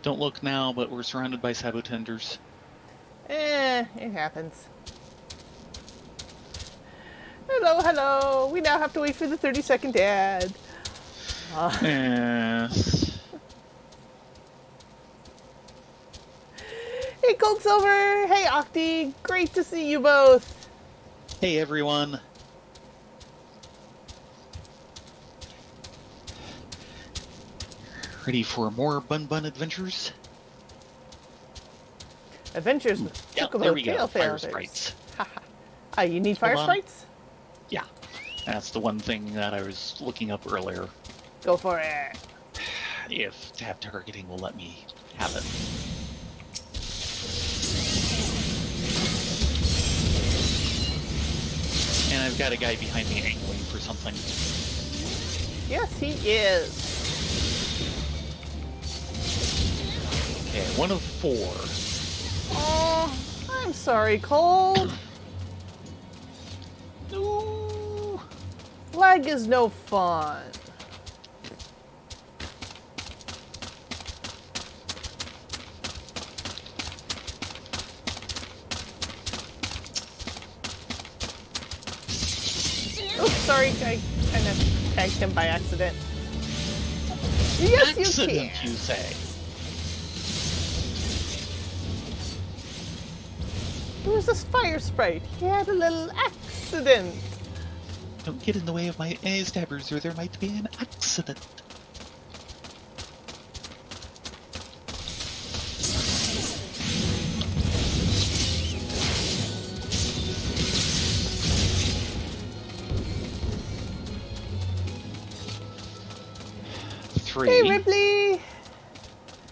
Don't look now, but we're surrounded by sabotenders. It happens. Hello, hello. We now have to wait for the 30-second ad. Yes. Hey, Cold Silver. Hey, Octi. Great to see you both. Hey, everyone. Ready for more Bun Bun adventures? Adventures with Yeah, Chocobo there we go. Tail Fire Feathers. sprites. You need fire Hold on. sprites? Yeah, that's the one thing that I was looking up earlier. Go for it. If tab targeting will let me have it. And I've got a guy behind me angling for something. Yes, he is. Okay, 1 of 4. Oh, I'm sorry, Cold. No. Lag is no fun. Oops, sorry, I kind of tagged him by accident. Yes, Accident, you can. you say? It was a fire sprite. He had a little accident. Don't get in the way of my stabbers, or there might be an accident. Three. Hey, Ripley.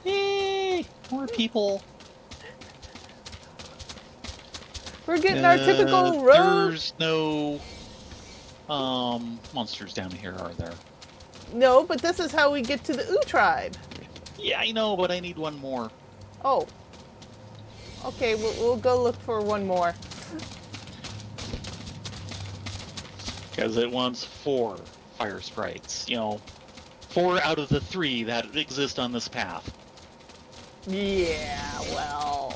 Yay! More people. We're getting our typical road. There's no monsters down here, are there? No, but this is how we get to the Ooh tribe. Yeah, I know, but I need one more. Oh. Okay, we'll go look for one more. Because it wants 4 fire sprites. 4 out of the 3 that exist on this path. Yeah, well.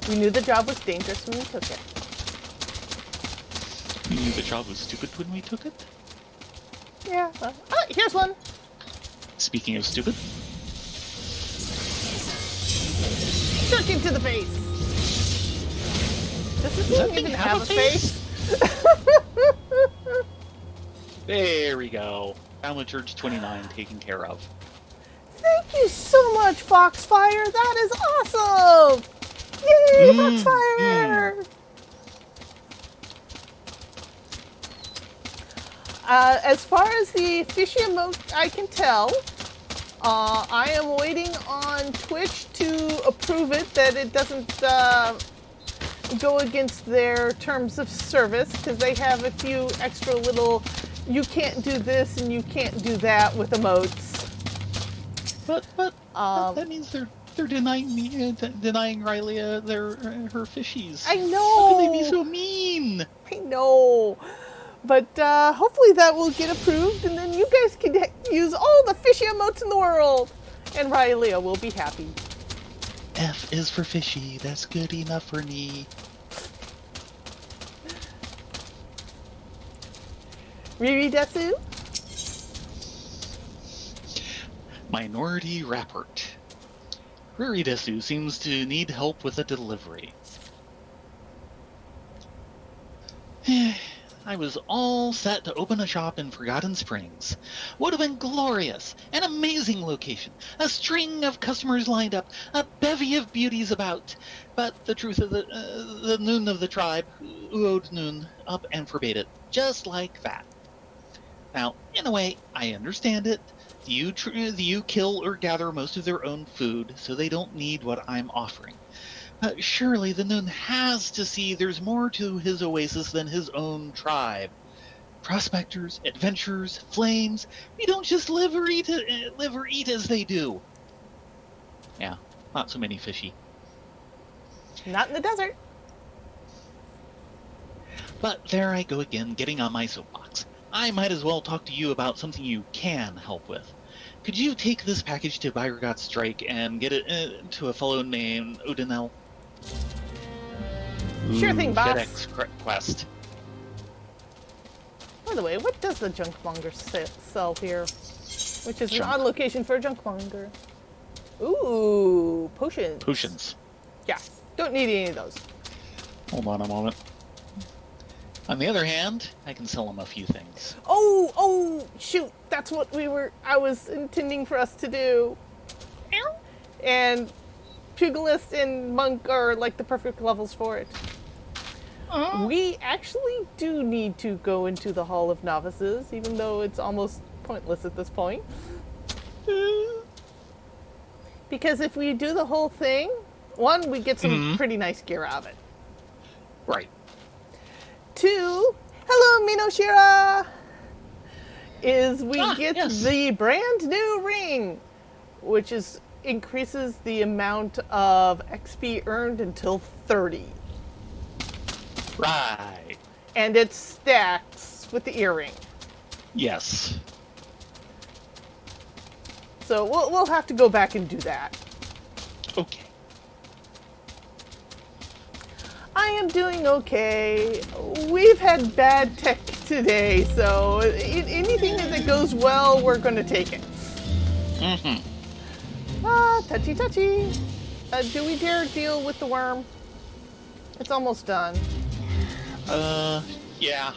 We knew the job was dangerous when we took it. We knew the job was stupid when we took it. Yeah, well. Oh, here's one. Speaking of stupid. Jerk into the face. Does this Does that thing thing even have have a a face? There we go. Church 29 taken care of. Thank you so much, Foxfire. That is awesome. Yay, Foxfire. As far as the fishy emote I can tell, I am waiting on Twitch to approve it, that it doesn't go against their terms of service, because they have a few extra little you can't do this and you can't do that with emotes. But that means they're denying me, denying Riley her fishies. I know. How can they be so mean? I know. But hopefully that will get approved, and then you guys can use all the fishy emotes in the world. And Rylea will be happy. F is for fishy. That's good enough for me. Riri Desu? Minority Rapport. Riri Desu seems to need help with a delivery. I was all set to open a shop in Forgotten Springs. Would have been glorious. An amazing location. A string of customers lined up. A bevy of beauties about. But the truth of the Noon of the tribe, Uod Noon, up and forbade it. Just like that. Now, in a way, I understand it. The Yu kill or gather most of their own food, so they don't need what I'm offering. Surely the Noon has to see there's more to his oasis than his own tribe. Prospectors, adventurers, flames, we don't just live or eat as they do. Yeah, not so many fishy. Not in the desert. But there I go again, getting on my soapbox. I might as well talk to you about something you can help with. Could you take this package to Byregot Strike and get it to a fellow named Odinel? Sure thing, boss. FedEx Quest. By the way, what does the junkmonger sell here? Which is an Junk. odd location for a junkmonger. Ooh, potions. Potions. Yeah, don't need any of those. Hold on a moment. On the other hand, I can sell them a few things. Oh, shoot! That's what I was intending for us to do. And Pugilist and Monk are like the perfect levels for it. We actually do need to go into the Hall of Novices, even though it's almost pointless at this point. Because if we do the whole thing, one, we get some pretty nice gear out of it. Right. Two, hello Minoshira, is we get the brand new ring, which increases the amount of XP earned until 30. Right. And it stacks with the earring. Yes. So we'll have to go back and do that. Okay. I am doing okay. We've had bad tech today, so anything that goes well, we're going to take it. Touchy. Do we dare deal with the worm? It's almost done. Yeah.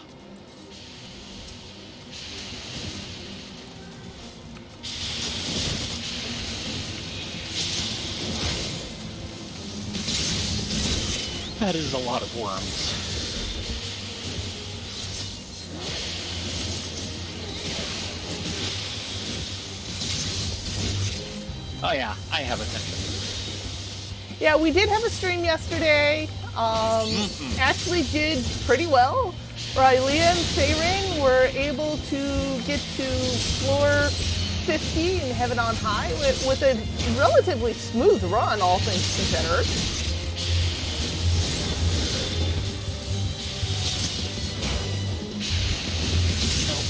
That is a lot of worms. Oh yeah, I have attention. Yeah, we did have a stream yesterday. Actually did pretty well. Rylea and Feyring were able to get to floor 50 and have it on high with a relatively smooth run, all things considered.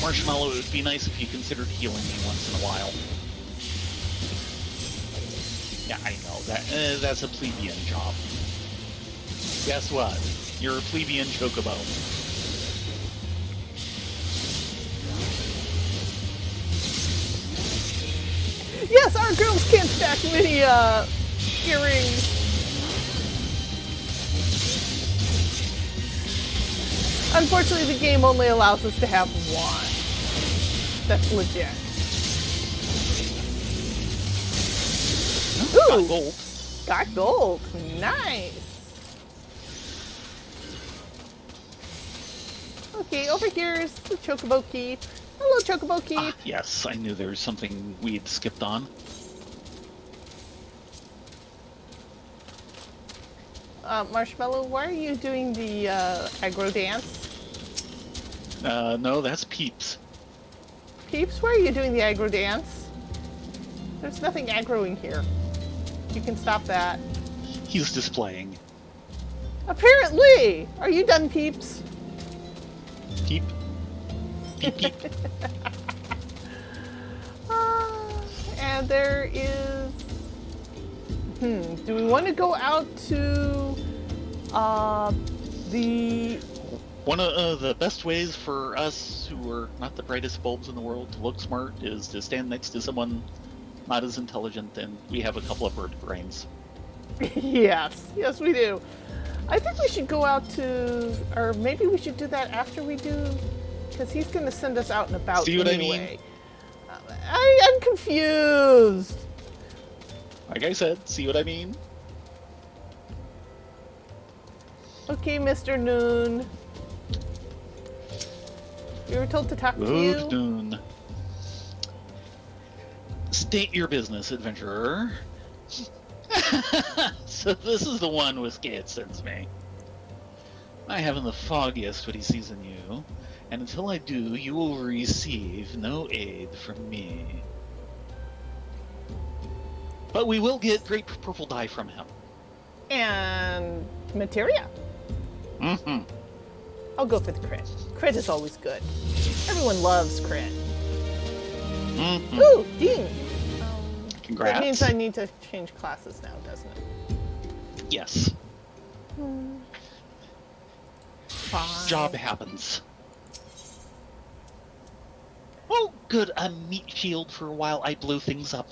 Marshmallow, it would be nice if you considered healing me once in a while. Yeah, I know, that's a plebeian job. Guess what? You're a plebeian chocobo. Yes, our girls can't stack many earrings. Unfortunately, the game only allows us to have one. That's legit. Ooh! Got gold. Got gold. Nice. Okay, over here is the Chocobo Keep. Hello, Chocobo Keep. Yes, I knew there was something we'd skipped on. Marshmallow, why are you doing the aggro dance? No, that's Peeps. Peeps, why are you doing the aggro dance? There's nothing aggroing here. You can stop that. He's displaying. Apparently! Are you done, Peeps? Peep. Peep, peep. And there is... do we want to go out to the... One of the best ways for us who are not the brightest bulbs in the world to look smart is to stand next to someone not as intelligent, and we have a couple of bird brains. Yes, we do. I think we should go out to... Or maybe we should do that after we do... Because he's going to send us out and about See what anyway. I mean? I'm confused. Like I said, see what I mean? Okay, Mr. Noon. We were told to talk to you. Noon. State your business, adventurer. So this is the one Whiskey sends me. I haven't the foggiest what he sees in you, and until I do, you will receive no aid from me. But we will get great purple dye from him. And materia. I'll go for the crit. Crit is always good. Everyone loves crit. Mm-hmm. Ooh, ding! Congrats. That means I need to change classes now, doesn't it? Yes. Fine. Job happens. Oh, good. A meat shield for a while I blew things up.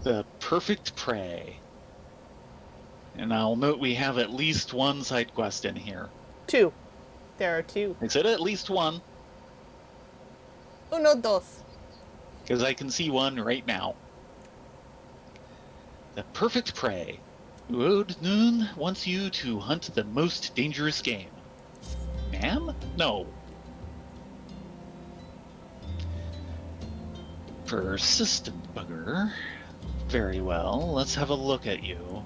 The perfect prey. And I'll note we have at least one side quest in here. 2. There are 2. I said at least one, Uno, dos. because I can see one right now. The perfect prey. Road Noon wants you to hunt the most dangerous game. Ma'am? No. Persistent bugger. Very well, let's have a look at you.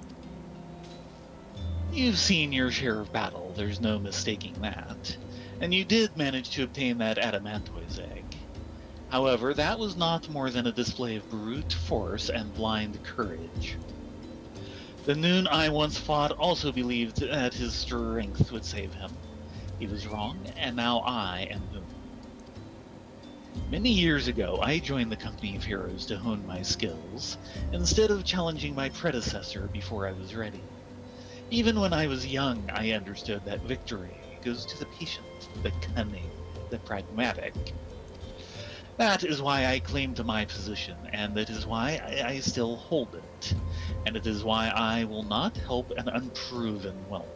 You've seen your share of battle, there's no mistaking that. And you did manage to obtain that adamantoise egg. However, that was not more than a display of brute force and blind courage. The Noon I once fought also believed that his strength would save him. He was wrong, and now I am Noon. Many years ago, I joined the company of heroes to hone my skills, instead of challenging my predecessor before I was ready. Even when I was young, I understood that victory goes to the patient, the cunning, the pragmatic. That is why I claim to my position, and that is why I still hold it. And it is why I will not help an unproven whelp.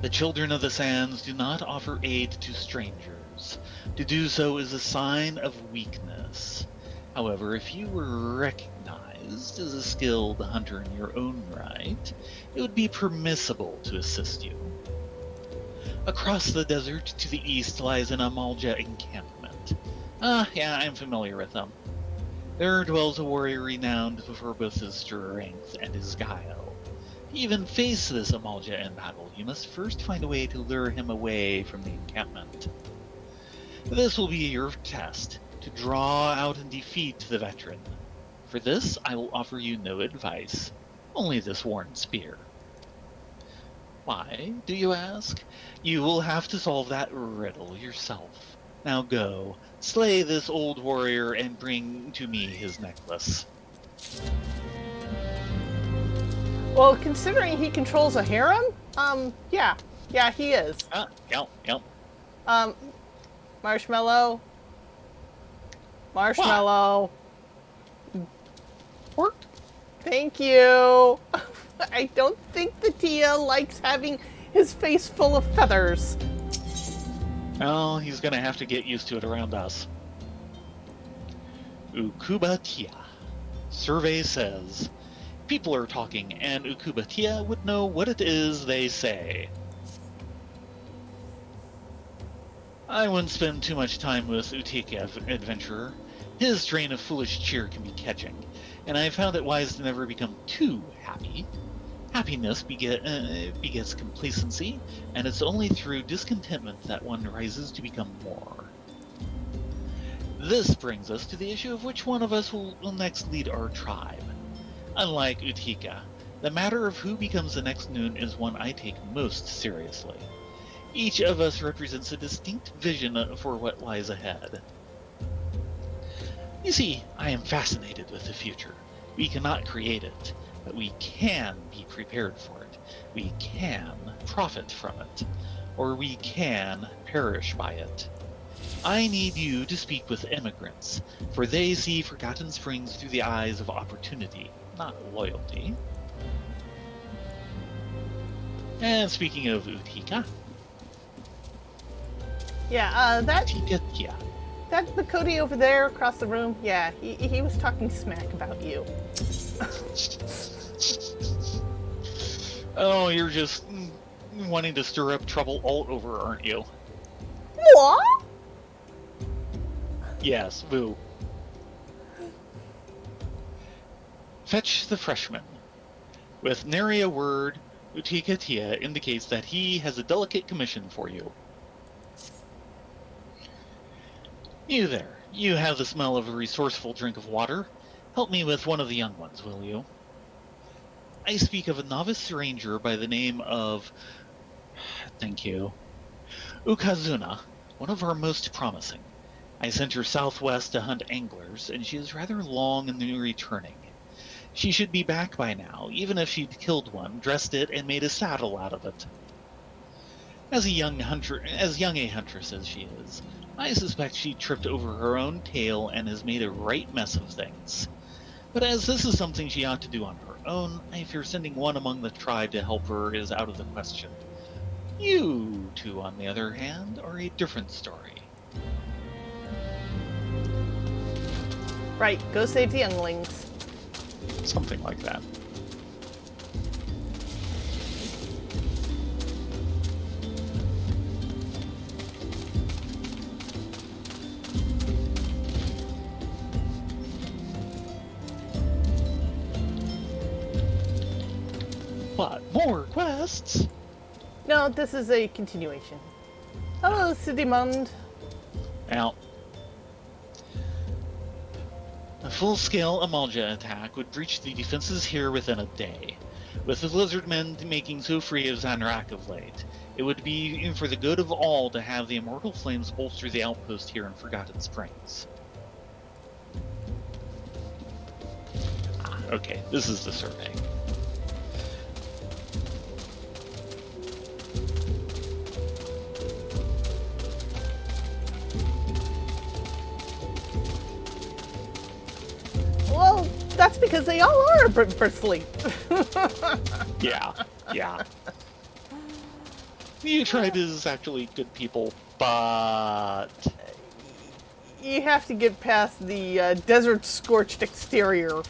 The children of the sands do not offer aid to strangers. To do so is a sign of weakness. However, if you were recognized as a skilled hunter in your own right, it would be permissible to assist you. Across the desert to the east lies an Amalja encampment. Yeah, I'm familiar with them. There dwells a warrior renowned for both his strength and his guile. To even face this Amalja in battle, you must first find a way to lure him away from the encampment. This will be your test, to draw out and defeat the veteran. For this, I will offer you no advice, only this worn spear. Why, do you ask? You will have to solve that riddle yourself. Now go, slay this old warrior and bring to me his necklace. Well, considering he controls a harem, yeah, he is. Yep. Marshmallow. What? Thank you. I don't think the Tia likes having his face full of feathers. Well, he's gonna have to get used to it around us. Ukuba Tia. Survey says, people are talking, and Ukuba Tia would know what it is they say. I wouldn't spend too much time with Utika Adventurer. His strain of foolish cheer can be catching, and I found it wise to never become too happy. Happiness begets complacency, and it's only through discontentment that one rises to become more. This brings us to the issue of which one of us will next lead our tribe. Unlike Utika, the matter of who becomes the next Noon is one I take most seriously. Each of us represents a distinct vision for what lies ahead. You see, I am fascinated with the future. We cannot create it, but we can be prepared for it. We can profit from it, or we can perish by it. I need you to speak with immigrants, for they see Forgotten Springs through the eyes of opportunity, not loyalty. And speaking of Utika, that yeah. That Makoti over there across the room, yeah, he was talking smack about you. Oh, you're just wanting to stir up trouble all over, aren't you? What? Yes, boo. Fetch the freshman. With nary a word, Utika Tia indicates that he has a delicate commission for you. You there, you have the smell of a resourceful drink of water. Help me with one of the young ones, will you? I speak of a novice ranger by the name of, thank you, Ukazuna, one of our most promising. I sent her southwest to hunt anglers, and she is rather long in the returning. She should be back by now, even if she'd killed one, dressed it, and made a saddle out of it. As young a huntress as she is, I suspect she tripped over her own tail and has made a right mess of things. But as this is something she ought to do on her own, I fear sending one among the tribe to help her is out of the question. You two, on the other hand, are a different story. Right, go save the younglings. Something like that. But more quests! No, this is a continuation. Hello, Sidimund. Now, a full-scale Amalja attack would breach the defenses here within a day. With the lizardmen making so free of Zanrak of late, it would be for the good of all to have the immortal flames bolster the outpost here in Forgotten Springs. Okay, this is the survey. Well, that's because they all are bristly. Yeah. The tribe is actually good people, but... You have to get past the desert-scorched exterior.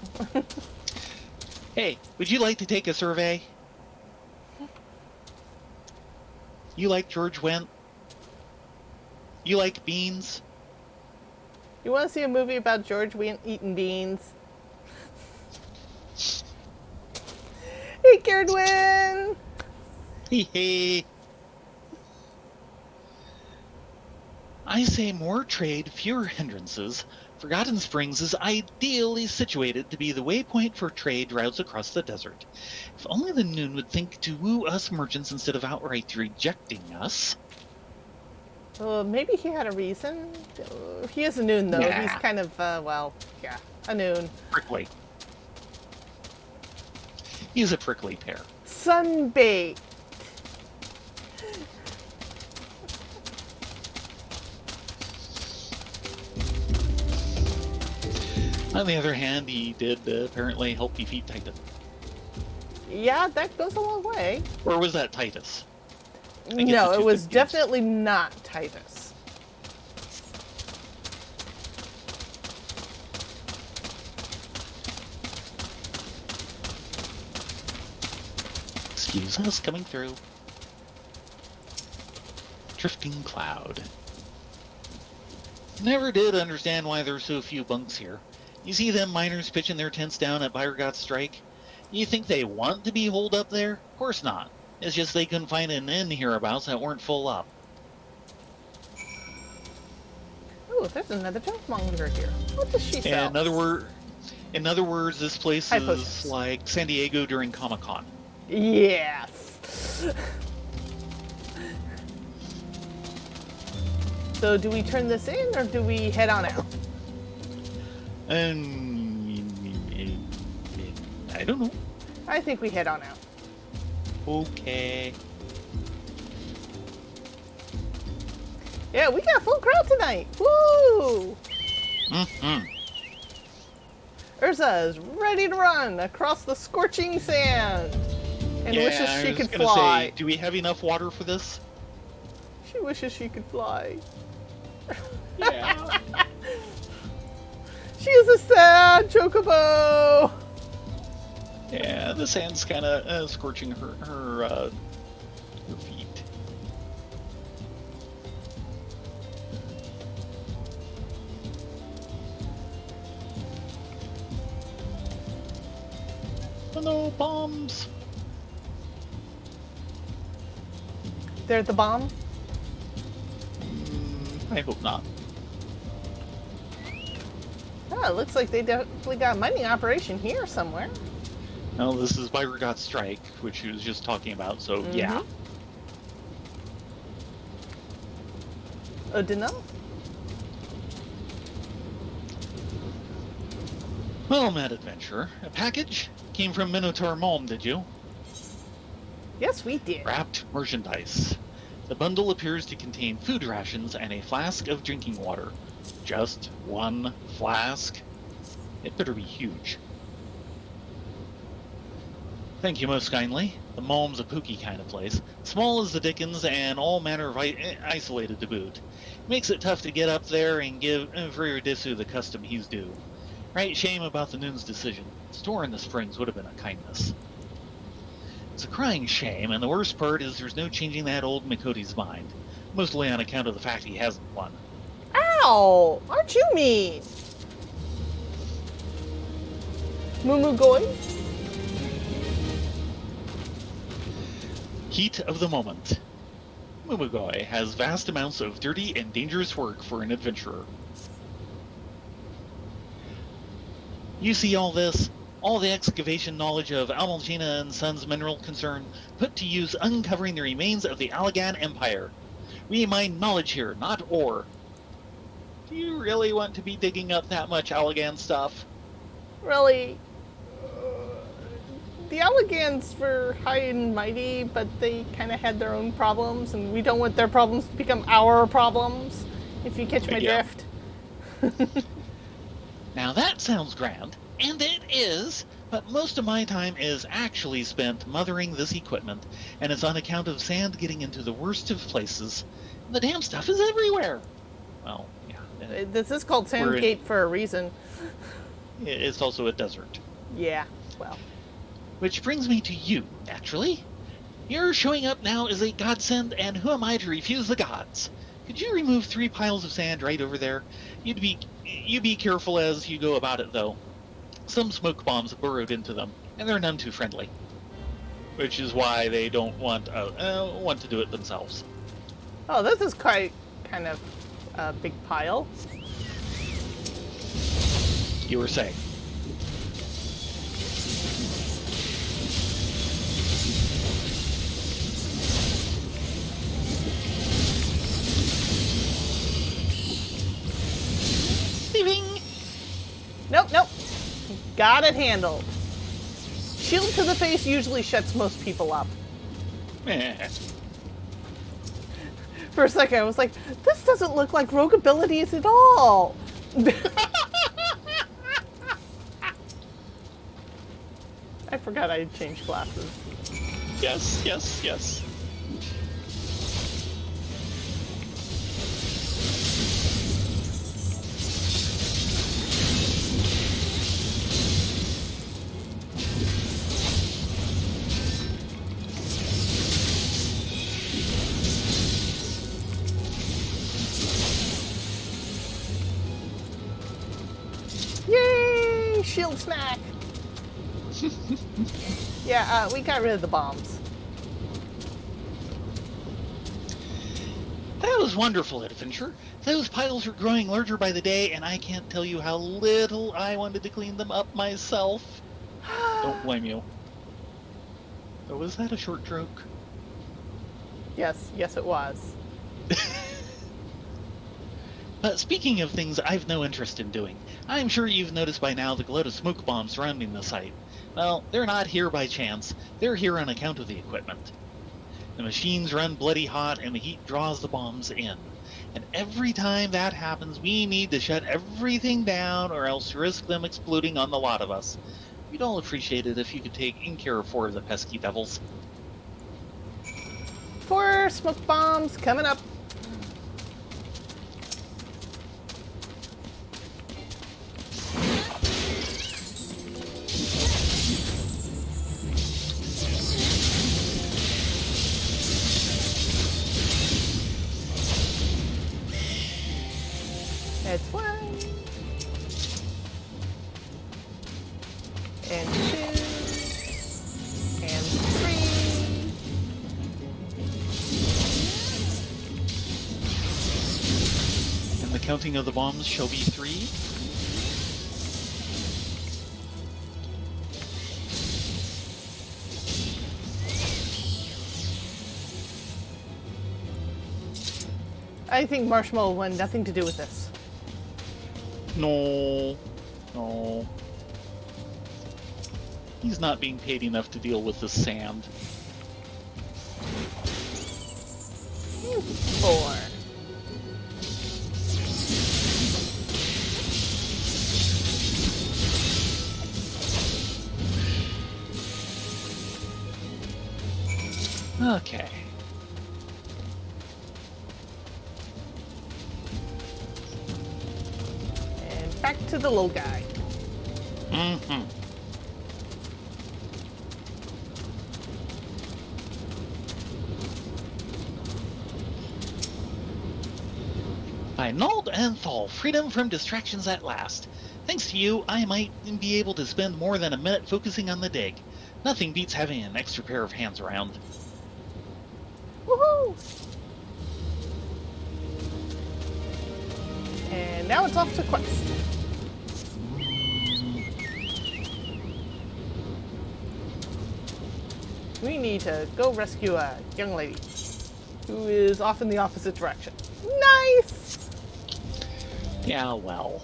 Hey, would you like to take a survey? You like George Wendt? You like beans? You want to see a movie about George eating beans? Hey, Kerdwin! Hey. I say more trade, fewer hindrances. Forgotten Springs is ideally situated to be the waypoint for trade routes across the desert. If only the Noon would think to woo us merchants instead of outright rejecting us. Maybe he had a reason. He is a Noon, though. Nah. He's kind of, a Noon. Prickly. He's a prickly pear. Sunbait. On the other hand, he did apparently help defeat Titan. Yeah, that goes a long way. Or was that Titus? No, it was definitely not Titus. Excuse us, coming through. Drifting cloud. Never did understand why there's so few bunks here. You see them miners pitching their tents down at Byregot's Strike? You think they want to be holed up there? Of course not. It's just they couldn't find an inn hereabouts that weren't full up. Oh, there's another junkmonger here. What does she sell? In other words, this place High is potions. like San Diego during Comic-Con. Yes. So do we turn this in or do we head on out? I don't know. I think we head on out. Okay. Yeah, we got a full crowd tonight. Woo! Mm-hmm. Eorzia is ready to run across the scorching sand and wishes I she was could gonna fly. Say, do we have enough water for this? She wishes she could fly. Yeah. She is a sad chocobo. Yeah, the sand's kind of scorching her feet. Oh no, bombs! They're the bomb. I hope not. Oh, it looks like they definitely got a mining operation here somewhere. Well, this is by Regat Strike, which he was just talking about, so yeah. Dunno? Well, Mad Adventurer, a package? Came from Minotaur Malm, did you? Yes, we did. Wrapped merchandise. The bundle appears to contain food rations and a flask of drinking water. Just one flask? It better be huge. Thank you most kindly. The Malm's a pooky kind of place. Small as the dickens and all manner of isolated to boot. Makes it tough to get up there and give Viridisu the custom he's due. Right shame about the Noon's decision. Storing the springs would have been a kindness. It's a crying shame, and the worst part is there's no changing that old Mikoti's mind. Mostly on account of the fact he hasn't won. Ow! Aren't you mean? Mumugoi? Heat of the moment. Mumugoi has vast amounts of dirty and dangerous work for an adventurer. You see all this? All the excavation knowledge of Amalgina and Sons mineral concern put to use uncovering the remains of the Allagan Empire. We mine knowledge here, not ore. Do you really want to be digging up that much Allagan stuff? Really? The Allegans were high and mighty, but they kind of had their own problems, and we don't want their problems to become our problems, if you catch my drift. Now that sounds grand, and it is, but most of my time is actually spent mothering this equipment, and it's on account of sand getting into the worst of places. The damn stuff is everywhere. Well, yeah. This is called Sandgate for a reason. It's also a desert. Yeah, well. Which brings me to you, naturally. You're showing up now as a godsend, and who am I to refuse the gods? Could you remove 3 piles of sand right over there? You be careful as you go about it, though. Some smoke bombs burrowed into them, and they're none too friendly. Which is why they don't want to do it themselves. Oh, this is quite kind of a big pile. You were saying. Leaving. Nope. Got it handled. Shield to the face usually shuts most people up. For a second, I was like, this doesn't look like rogue abilities at all. I forgot I had changed classes. Yes. Yay! Shield snack! Yeah, we got rid of the bombs. That was wonderful, Adventure. Those piles are growing larger by the day, and I can't tell you how little I wanted to clean them up myself. Don't blame you. Oh, was that a short joke? Yes, it was. But speaking of things I've no interest in doing, I'm sure you've noticed by now the glow of smoke bombs surrounding the site. Well, they're not here by chance. They're here on account of the equipment. The machines run bloody hot and the heat draws the bombs in. And every time that happens, we need to shut everything down or else risk them exploding on the lot of us. We'd all appreciate it if you could take in care of 4 of the pesky devils. 4 smoke bombs coming up. That's 1. And 2. And 3. And the counting of the bombs shall be 3. I think Marshmallow had nothing to do with this. No. He's not being paid enough to deal with the sand. 4. Okay. And back to the little guy. Mm-hmm. By Nald Enthal, freedom from distractions at last. Thanks to you, I might be able to spend more than a minute focusing on the dig. Nothing beats having an extra pair of hands around. Woohoo! And now it's off to quest. We need to go rescue a young lady who is off in the opposite direction. Nice! Yeah, well.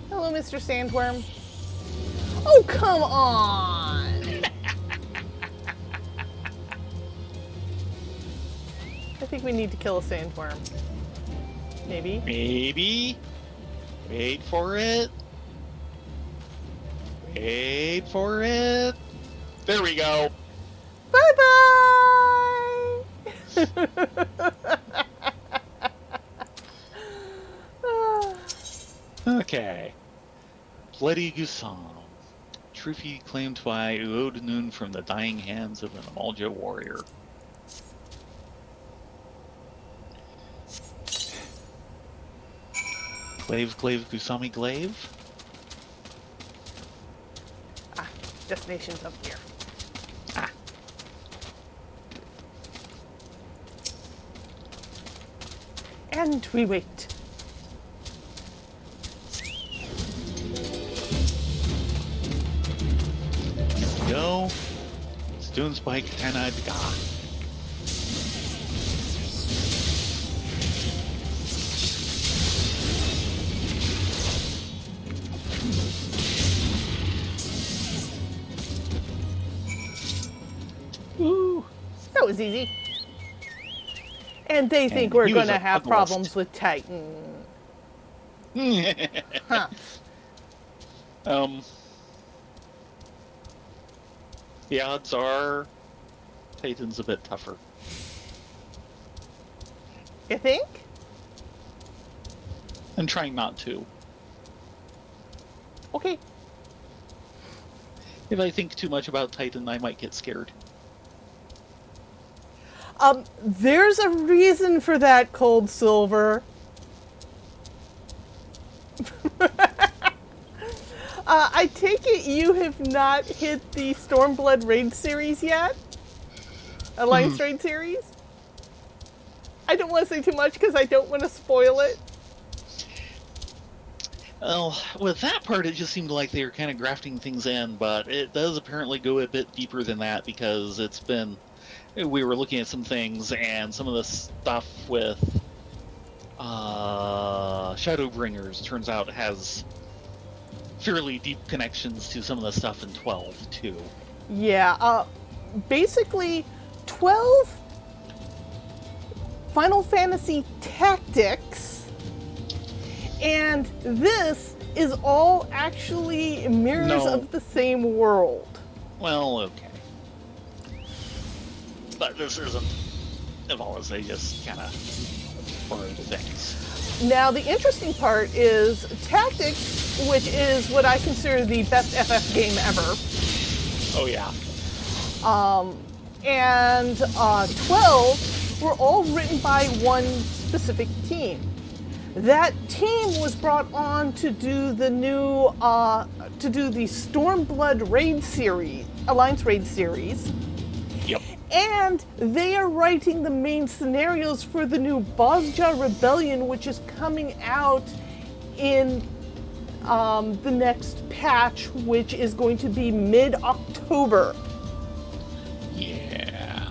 Hello, Mr. Sandworm. Oh, come on! I think we need to kill a sandworm. Maybe. Maybe. Wait for it. Wait for it. There we go. Bye-bye! Okay. Bloody Gusam. Trophy claimed by Uodnun from the dying hands of an Amalja warrior. Glaive, Gusami Glaive. Destination's up here. Ah. And we wait. Here we go. Stone Spike Tanadga. Ooh. That was easy. And they think And we're he was going to a have pugilist. problems with Titan. Huh. The odds are Titan's a bit tougher. You think? I'm trying not to. Okay. If I think too much about Titan, I might get scared. There's a reason for that, Cold Silver. I take it you have not hit the Stormblood raid series yet? Alliance raid series? I don't want to say too much because I don't want to spoil it. Well, with that part, it just seemed like they were kind of grafting things in, but it does apparently go a bit deeper than that because it's been... We were looking at some things, and some of the stuff with Shadowbringers turns out has fairly deep connections to some of the stuff in 12, too. Yeah, basically, 12 Final Fantasy Tactics, and this is all actually mirrors of the same world. Well, okay. But this isn't as all as they just kind of borrowed things. Now, the interesting part is Tactics, which is what I consider the best FF game ever. Oh, yeah. And 12 were all written by one specific team. That team was brought on to do the new, to do the Stormblood raid series, Alliance raid series. Yep. And they are writing the main scenarios for the new Bosja Rebellion, which is coming out in the next patch, which is going to be mid-October. Yeah.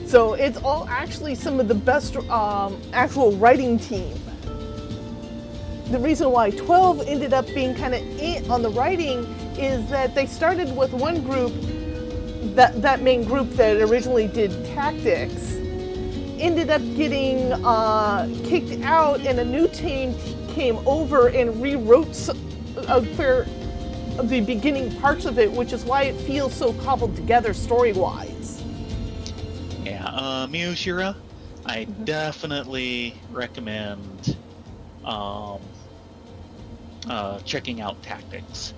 So it's all actually some of the best actual writing team. The reason why 12 ended up being kind of on the writing is that they started with one group, that main group that originally did tactics, ended up getting kicked out, and a new team came over and rewrote for the beginning parts of it, which is why it feels so cobbled together story-wise. Yeah, Miyoshira, I definitely recommend checking out Tactics.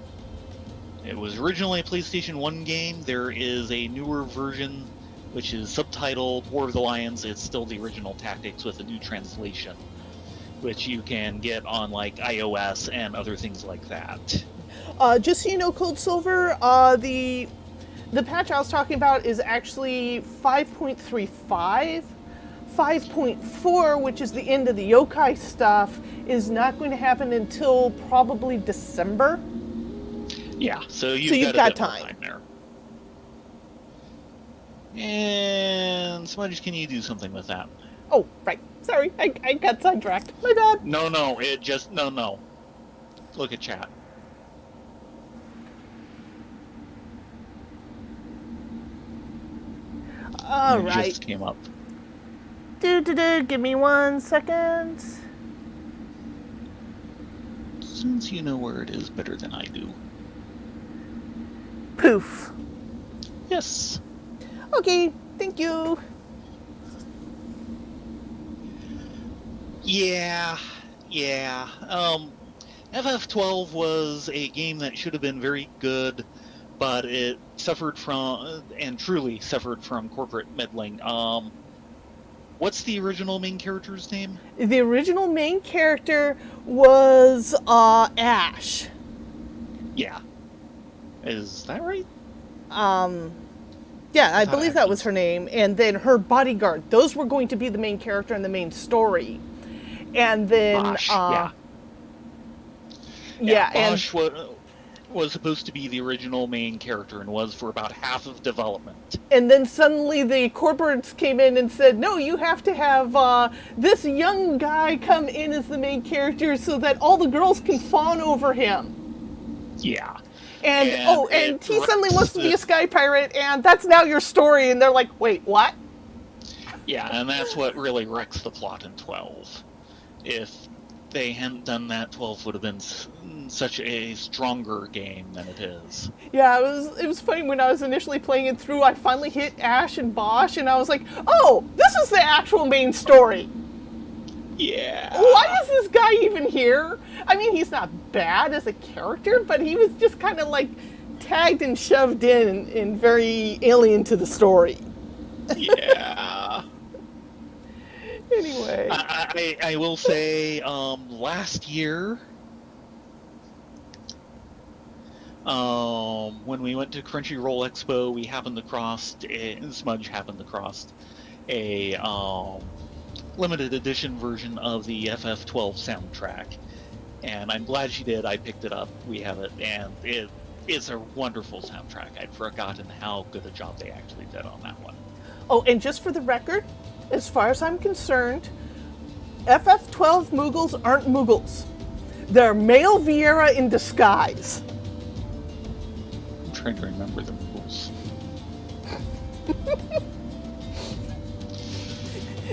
It was originally a PlayStation 1 game. There is a newer version which is subtitled War of the Lions. It's still the original Tactics with a new translation, which you can get on like iOS and other things like that. Just so you know, Cold Silver, the patch I was talking about is actually 5.35. 5.4, which is the end of the yokai stuff, is not going to happen until probably December. Yeah, so you've got time there. And Smudge, can you do something with that? Oh, right. Sorry, I got sidetracked. My bad. No. Look at chat. All right. Just came up. Give me 1 second. Since you know where it is better than I do. Poof. Yes. Okay, thank you. Yeah. FF12 was a game that should have been very good, but it suffered from, and truly suffered from, corporate meddling. What's the original main character's name? The original main character was Ash. Yeah. Is that right? Yeah, I believe that was her name. And then her bodyguard. Those were going to be the main character in the main story. And then... Bosch, Bosch was supposed to be the original main character and was for about half of development. And then suddenly the corporates came in and said, no, you have to have this young guy come in as the main character so that all the girls can fawn over him. Yeah. And he suddenly wants to be a sky pirate, and that's now your story. And they're like, wait, what? Yeah, and that's what really wrecks the plot in 12. If they hadn't done that, 12 would have been such a stronger game than it is. Yeah, it was funny when I was initially playing it through. I finally hit Ash and Bosch, and I was like, oh, this is the actual main story. Yeah. Why is this guy even here? I mean, he's not bad as a character, but he was just kind of like tagged and shoved in and very alien to the story. Yeah. Anyway. I will say, last year, when we went to Crunchyroll Expo, we happened to cross, Smudge happened to cross a limited edition version of the FF12 soundtrack. And I'm glad she did. I picked it up. We have it, and it's a wonderful soundtrack. I'd forgotten how good a job they actually did on that one. Oh, and just for the record, as far as I'm concerned, FF12 Moogles aren't Moogles. They're male Vieira in disguise. I'm trying to remember the rules.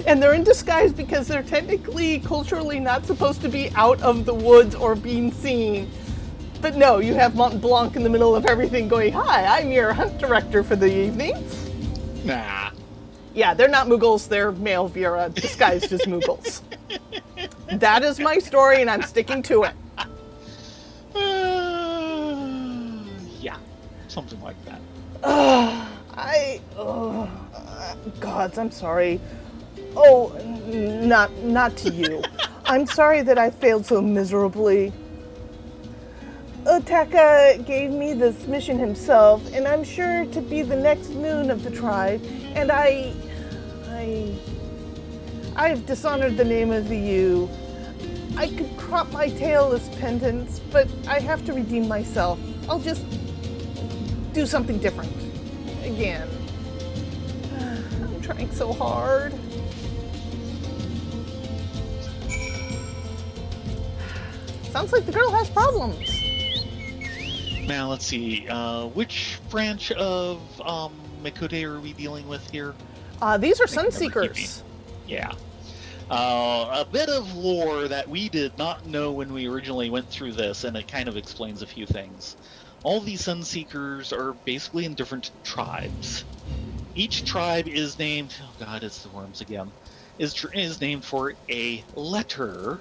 And they're in disguise because they're technically, culturally not supposed to be out of the woods or being seen. But no, you have Mont Blanc in the middle of everything going, hi, I'm your hunt director for the evening. Nah. Yeah, they're not Moogles, they're male Vieira disguised as Moogles. That is my story, and I'm sticking to it. Yeah, something like that. Gods, I'm sorry. Oh, not to you. I'm sorry that I failed so miserably. Otaka gave me this mission himself, and I'm sure to be the next moon of the tribe, and I've dishonored the name of the U. I could crop my tail as penance, but I have to redeem myself. I'll just do something different. Again. I'm trying so hard. Sounds like the girl has problems. Now, let's see. Which branch of Mikote are we dealing with here? These are Sunseekers. Yeah. A bit of lore that we did not know when we originally went through this, and it kind of explains a few things. All these Sunseekers are basically in different tribes. Each tribe is named... Oh god, it's the worms again. Is named for a letter,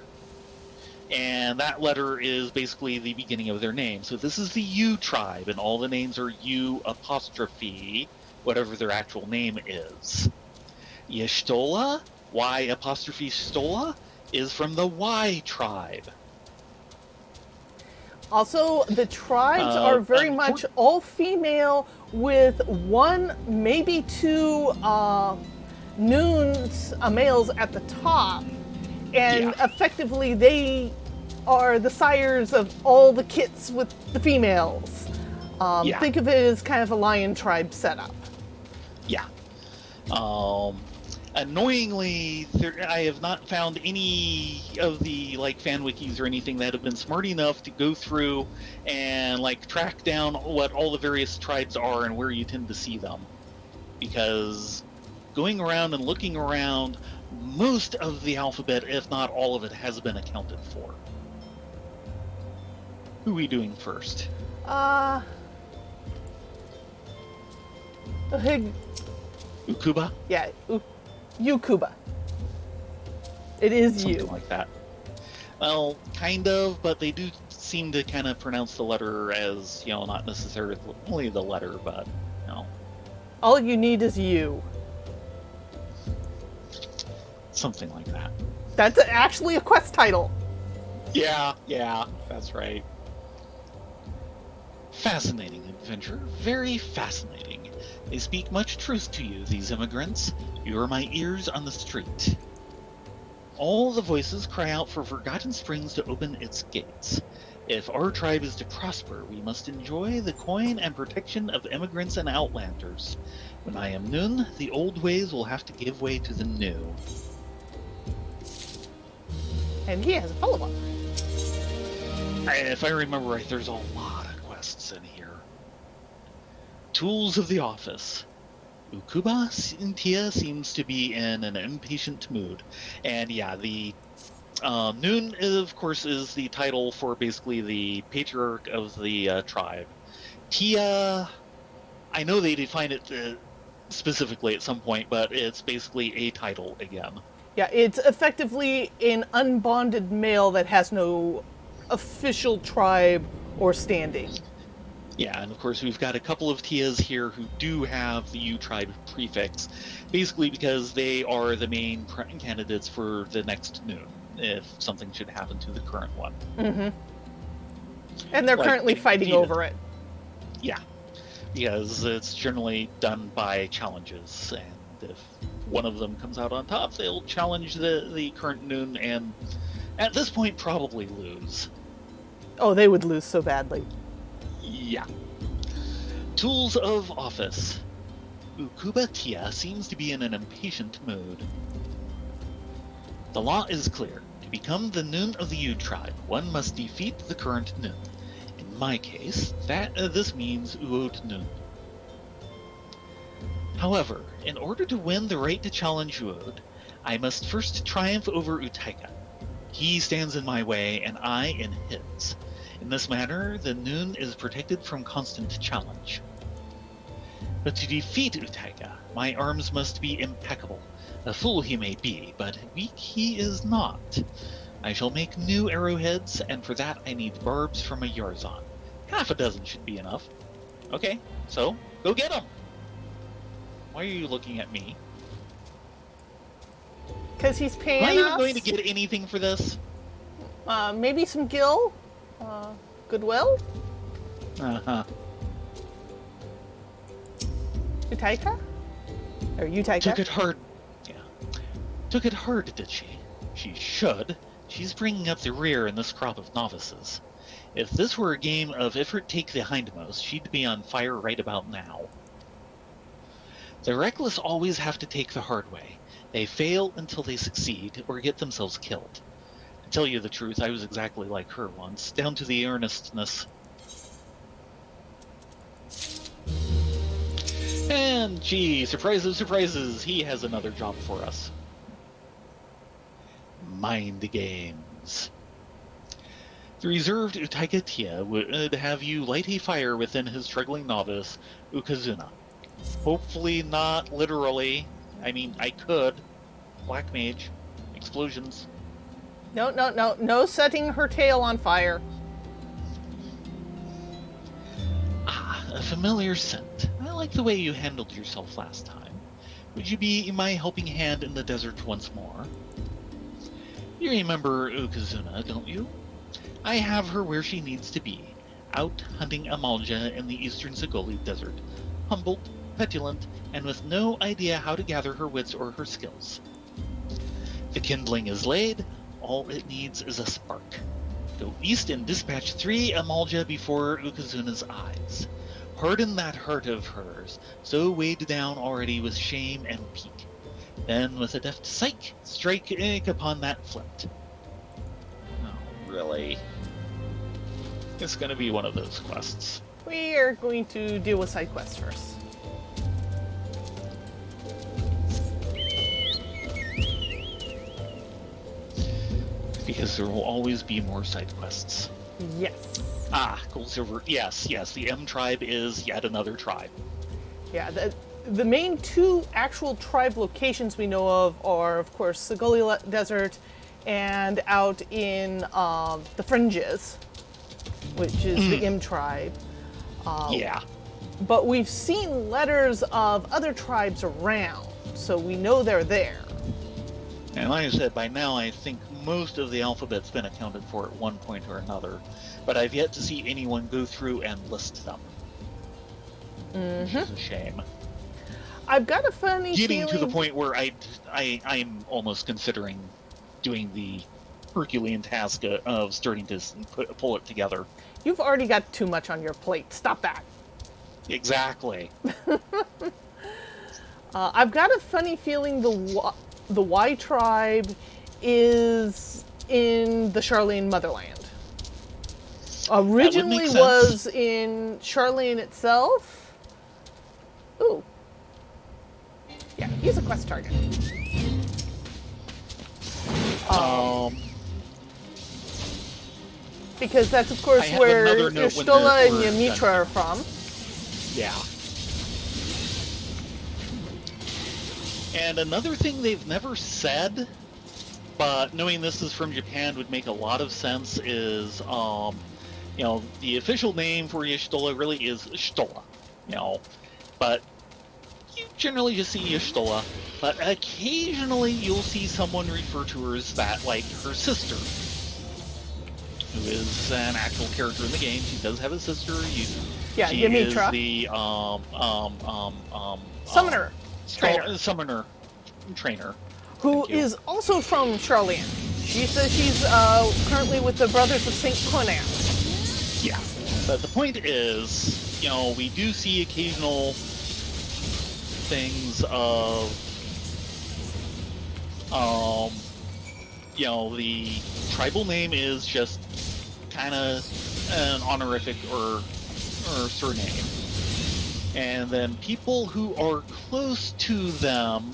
and that letter is basically the beginning of their name. So this is the U tribe, and all the names are U apostrophe, whatever their actual name is. Yeshtola, Y apostrophe Stola, is from the Y tribe. Also, the tribes are very much all female with one, maybe two noons, males at the top. And effectively, they are the sires of all the kits with the females. Think of it as kind of a lion tribe setup. Yeah. Annoyingly, I have not found any of the fan wikis or anything that have been smart enough to go through and track down what all the various tribes are and where you tend to see them. Because going around and looking around, most of the alphabet, if not all of it, has been accounted for. Who are we doing first? Ukuba? Yeah, Ukuba. It is Something you. like that. Well, kind of, but they do seem to kind of pronounce the letter as, not necessarily the letter, but, All you need is you. Something like that. That's actually a quest title. Yeah, that's right. Fascinating adventure. Very fascinating. They speak much truth to you, these immigrants. You are my ears on the street. All the voices cry out for Forgotten Springs to open its gates. If our tribe is to prosper, we must enjoy the coin and protection of immigrants and outlanders. When I am Noon, the old ways will have to give way to the new. And he has a follow-up. If I remember right, there's a lot of quests in here. Tools of the office. Ukuba Tia seems to be in an impatient mood. And the Noon, of course, is the title for basically the patriarch of the tribe. Tia, I know they define it specifically at some point, but it's basically a title again. Yeah, it's effectively an unbonded male that has no official tribe or standing. Yeah, and of course we've got a couple of Tias here who do have the U tribe prefix, basically because they are the main candidates for the next Noon, if something should happen to the current one. Mm-hmm. And they're currently fighting over it. Yeah, because it's generally done by challenges, and if one of them comes out on top, they'll challenge the current Noon, and at this point probably lose. Oh, they would lose so badly. Yeah. Tools of office. Ukuba Tia seems to be in an impatient mood. The law is clear. To become the Noon of the U tribe, one must defeat the current Noon. In my case, this means Uot Noon. However, in order to win the right to challenge Uot, I must first triumph over Utaika. He stands in my way, and I in his. In this manner, the Noon is protected from constant challenge. But to defeat Utaika, my arms must be impeccable. A fool he may be, but weak he is not. I shall make new arrowheads, and for that I need barbs from a Eorzia. Half a dozen should be enough. Okay, so go get them! Why are you looking at me? Because he's paying us. Am I even going to get anything for this? Maybe some gil? Goodwill? Uh-huh. Utaika? Or Utaika? Took it hard. Yeah. Took it hard, did she? She should. She's bringing up the rear in this crop of novices. If this were a game of Ifrit take the hindmost, she'd be on fire right about now. The reckless always have to take the hard way. They fail until they succeed or get themselves killed. To tell you the truth, I was exactly like her once, down to the earnestness. And gee, surprises, surprises, he has another job for us. Mind games. The reserved Utagatia would have you light a fire within his struggling novice, Ukazuna. Hopefully not literally. I mean, I could. Black mage. Explosions. No setting her tail on fire. Ah, a familiar scent. I like the way you handled yourself last time. Would you be my helping hand in the desert once more? You remember Ukazuna, don't you? I have her where she needs to be, out hunting Amalja in the eastern Zagoli desert, humbled, petulant, and with no idea how to gather her wits or her skills. The kindling is laid, all it needs is a spark. Go east and dispatch 3 Amalja before Ukazuna's eyes. Harden that heart of hers, so weighed down already with shame and pique. Then, with a deft psych, strike upon that flint. Oh, really? It's going to be one of those quests. We are going to deal with side quests first. Because there will always be more side quests. Yes. Ah, Gold Silver. Yes, the M tribe is yet another tribe. Yeah, the main 2 actual tribe locations we know of are, of course, Zagoli Desert and out in the Fringes, which is the M tribe. Yeah. But we've seen letters of other tribes around, so we know they're there. And like I said, by now I think most of the alphabet's been accounted for at one point or another, but I've yet to see anyone go through and list them. Which is a shame. I've got a funny Getting feeling... to the point where I'm almost considering doing the Herculean task of starting to pull it together. You've already got too much on your plate. Stop that. Exactly. I've got a funny feeling the Y tribe is in the Charlene motherland. Originally was in Charlene itself. Ooh. Yeah, he's a quest target. Because that's, of course, where Eorzia and Ymitra are from. Yeah. And another thing they've never said, but knowing this is from Japan would make a lot of sense, is, the official name for Y'shtola really is Y'shtola, but you generally just see Y'shtola, but occasionally you'll see someone refer to her as that, like her sister, who is an actual character in the game. She does have a sister. She Ymitra. is the Summoner. Summoner trainer. Who is also from Charlene. She says she's currently with the Brothers of St. Conan. Yeah. But the point is, we do see occasional things of, the tribal name is just kind of an honorific or surname. And then people who are close to them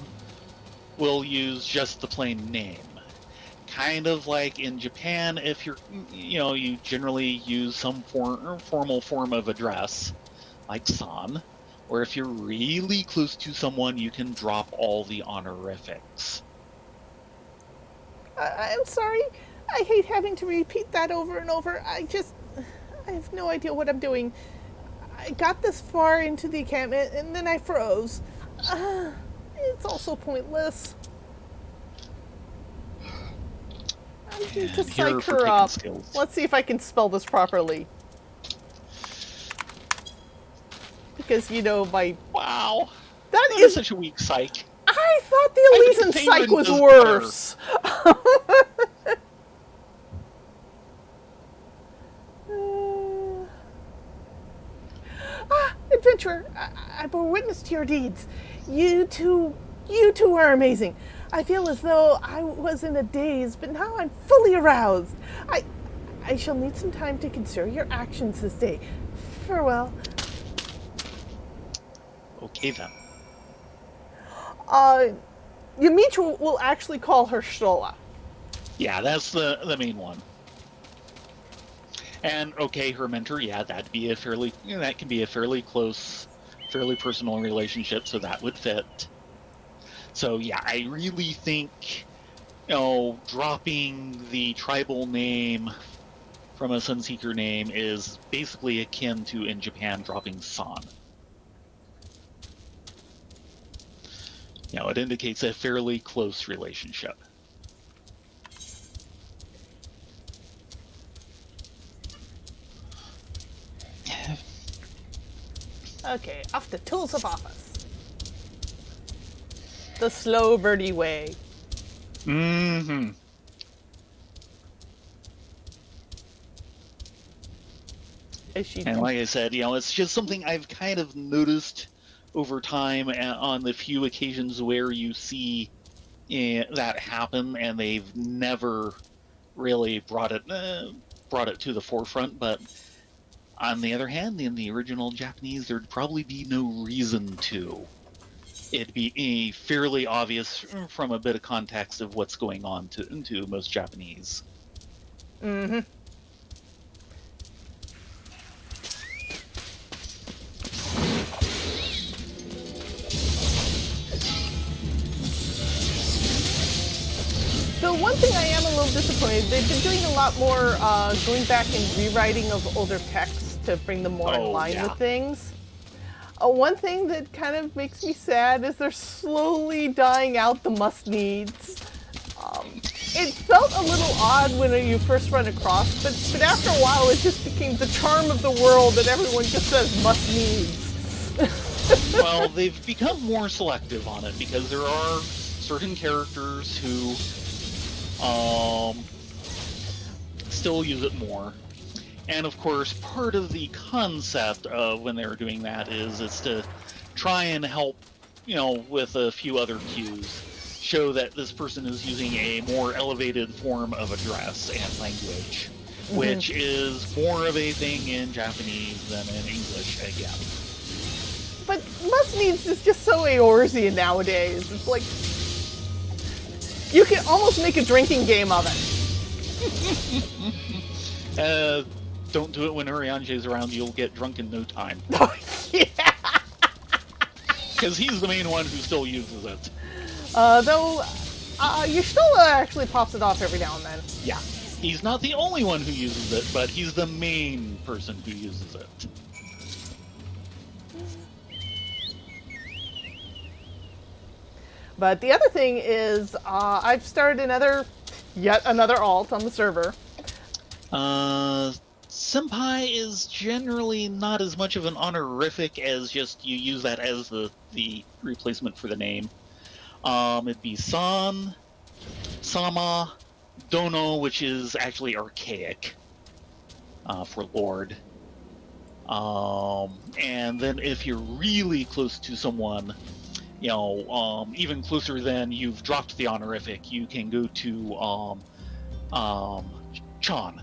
will use just the plain name. Kind of like in Japan, if you're, you generally use some formal form of address, like san, or if you're really close to someone, you can drop all the honorifics. I'm sorry. I hate having to repeat that over and over. I have no idea what I'm doing. I got this far into the encampment, and then I froze. It's also pointless. I need to psych her up. Let's see if I can spell this properly. Because, my... Wow. That is such a weak psych. I thought the Elysian psych was worse. adventurer. I bore witness to your deeds. You two are amazing. I feel as though I was in a daze, but now I'm fully aroused. I shall need some time to consider your actions this day. Farewell. Okay then. Yamiche will actually call her Shtola. Yeah, that's the main one. And okay, her mentor, yeah, that can be a fairly close, fairly personal relationship, so that would fit. So yeah, I really think, dropping the tribal name from a Sunseeker name is basically akin to in Japan dropping San. It indicates a fairly close relationship. Okay, off the tools of office. The slow birdie way. Mm-hmm. And like I said, it's just something I've kind of noticed over time on the few occasions where you see that happen, and they've never really brought it to the forefront. But on the other hand, in the original Japanese, there'd probably be no reason to. It'd be fairly obvious from a bit of context of what's going on to most Japanese. Mm-hmm. So one thing I am a little disappointed, they've been doing a lot more going back and rewriting of older texts to bring them more in line with things. One thing that kind of makes me sad is they're slowly dying out the must-needs. It felt a little odd when you first run across, but after a while it just became the charm of the world that everyone just says must-needs. Well, they've become more selective on it because there are certain characters who still use it more. And of course, part of the concept of when they were doing that is to try and help, with a few other cues, show that this person is using a more elevated form of address and language, which is more of a thing in Japanese than in English again. But must needs is just so Eorzia nowadays. It's like you can almost make a drinking game of it. Don't do it when Urianger's around. You'll get drunk in no time. Oh, yeah. Because he's the main one who still uses it. Though, Y'shtola actually pops it off every now and then. Yeah. He's not the only one who uses it, but he's the main person who uses it. But the other thing is, I've started yet another alt on the server. Senpai is generally not as much of an honorific as just you use that as the replacement for the name. It'd be San, Sama, Dono, which is actually archaic for Lord. And then if you're really close to someone, even closer than you've dropped the honorific, you can go to Chan.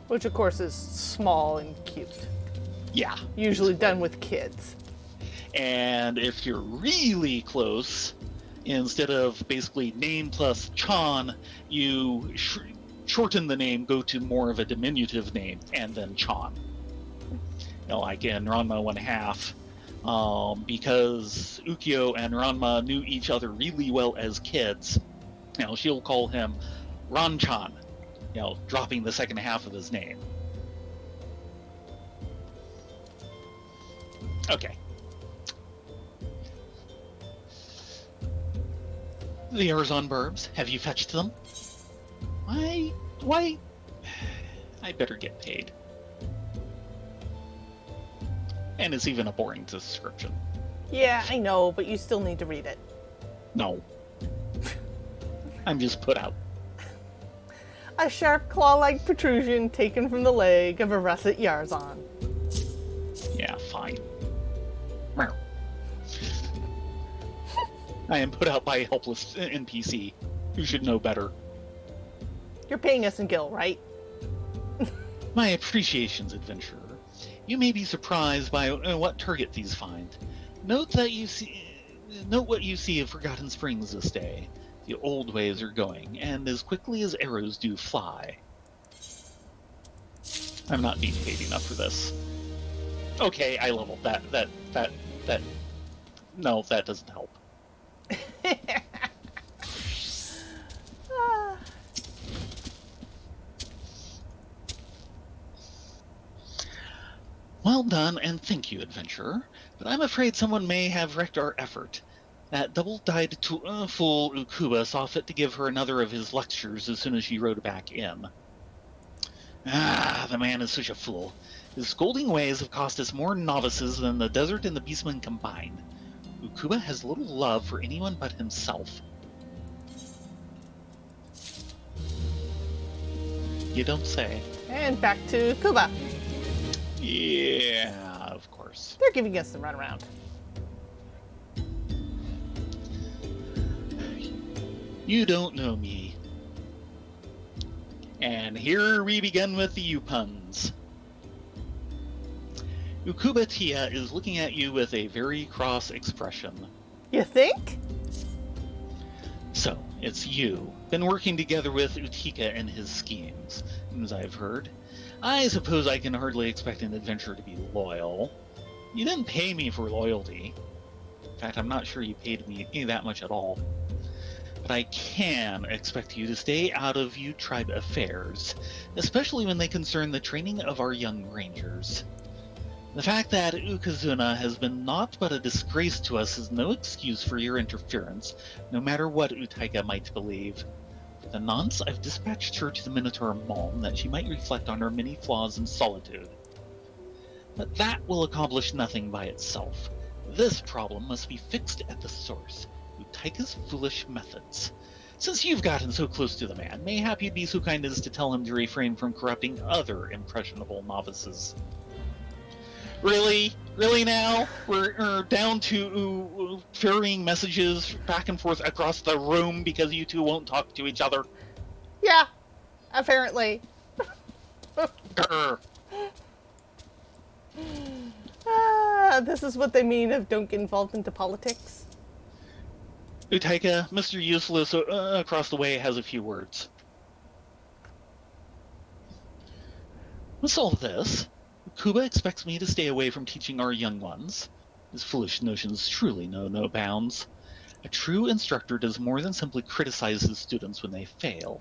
Which, of course, is small and cute. Yeah. Usually done with kids. And if you're really close, instead of basically name plus Chan, you shorten the name, go to more of a diminutive name, and then Chan. Like in Ranma 1/2, because Ukyo and Ranma knew each other really well as kids, she'll call him Ran-chan, dropping the second half of his name. Okay. The Eorzon Burbs, have you fetched them? Why? I better get paid. And it's even a boring description. Yeah, I know, but you still need to read it. No. I'm just put out. A sharp claw-like protrusion taken from the leg of a russet Eorzon. Yeah, fine. fine. Meow. I am put out by a helpless NPC who should know better. You're paying us in gil, right? My appreciations, adventurer. You may be surprised by what target these find. Note what you see of Forgotten Springs this day. The old ways are going, and as quickly as arrows do fly. I'm not being paid enough for this. Okay, I leveled that. No, that doesn't help. Well done, and thank you, adventurer. But I'm afraid someone may have wrecked our effort. That double-dyed fool Ukuba saw fit to give her another of his lectures as soon as she rode back in. Ah, the man is such a fool. His scolding ways have cost us more novices than the desert and the beastmen combined. Ukuba has little love for anyone but himself. You don't say. And back to Kuba. Yeah, of course. They're giving us the runaround. You don't know me. And here we begin with the U-puns. Ukuba Tia is looking at you with a very cross expression. You think? So, it's you. Been working together with Utika and his schemes, as I've heard. I suppose I can hardly expect an adventurer to be loyal. You didn't pay me for loyalty. In fact, I'm not sure you paid me that much at all. But I can expect you to stay out of you tribe affairs, especially when they concern the training of our young rangers. The fact that Ukazuna has been naught but a disgrace to us is no excuse for your interference, no matter what Utaika might believe. For the nonce, I've dispatched her to the Minotaur Malm that she might reflect on her many flaws in solitude. But that will accomplish nothing by itself. This problem must be fixed at the source. Utaika's foolish methods. Since you've gotten so close to the man, mayhap you'd be so kind as to tell him to refrain from corrupting other impressionable novices. Really? Really now? We're down to ferrying messages back and forth across the room because you two won't talk to each other? Yeah, apparently. This is what they mean of don't get involved into politics. Utaika, Mr. Useless across the way has a few words. What's all this? Kuba expects me to stay away from teaching our young ones. His foolish notions truly know no bounds. A true instructor does more than simply criticize his students when they fail.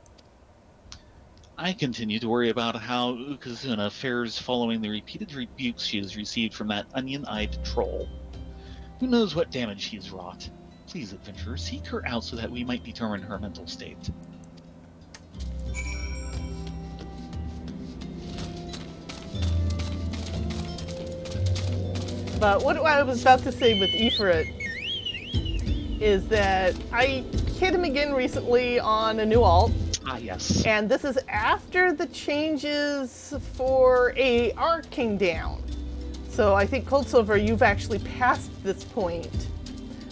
I continue to worry about how Ukazuna fares following the repeated rebukes she has received from that onion-eyed troll. Who knows what damage he's wrought? Please, adventurer, seek her out so that we might determine her mental state. But what I was about to say with Ifrit is that I hit him again recently on a new alt. Ah, yes. And this is after the changes for AR came down. So I think Cold Silver, you've actually passed this point.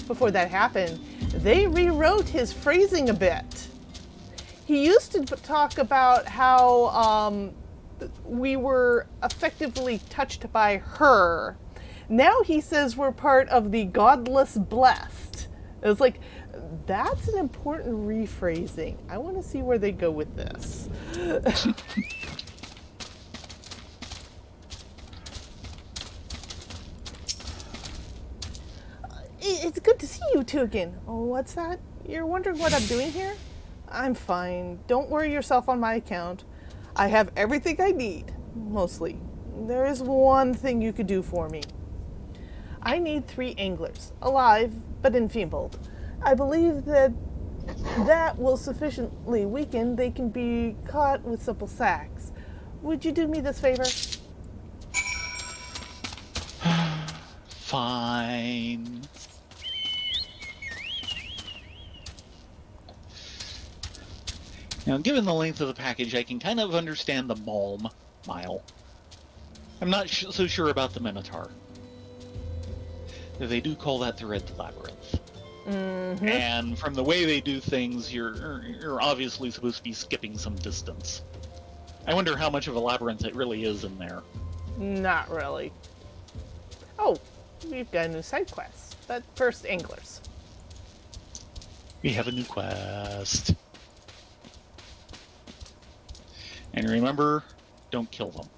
Before that happened, they rewrote his phrasing a bit. He used to talk about how we were effectively touched by her. Now he says we're part of the godless blessed. It's like, that's an important rephrasing. I want to see where they go with this. It's good to see you two again. Oh, what's that? You're wondering what I'm doing here? I'm fine. Don't worry yourself on my account. I have everything I need, mostly. There is one thing you could do for me. I need 3 anglers, alive but enfeebled. I believe that will sufficiently weaken they can be caught with simple sacks. Would you do me this favor? Fine. Now, given the length of the package, I can kind of understand the Mile. I'm not so sure about the Minotaur. They do call that the Red Labyrinth. Mm-hmm. And from the way they do things, you're obviously supposed to be skipping some distance. I wonder how much of a labyrinth it really is in there. Not really. Oh, we've got a new side quest. But first, anglers. We have a new quest. And remember, don't kill them.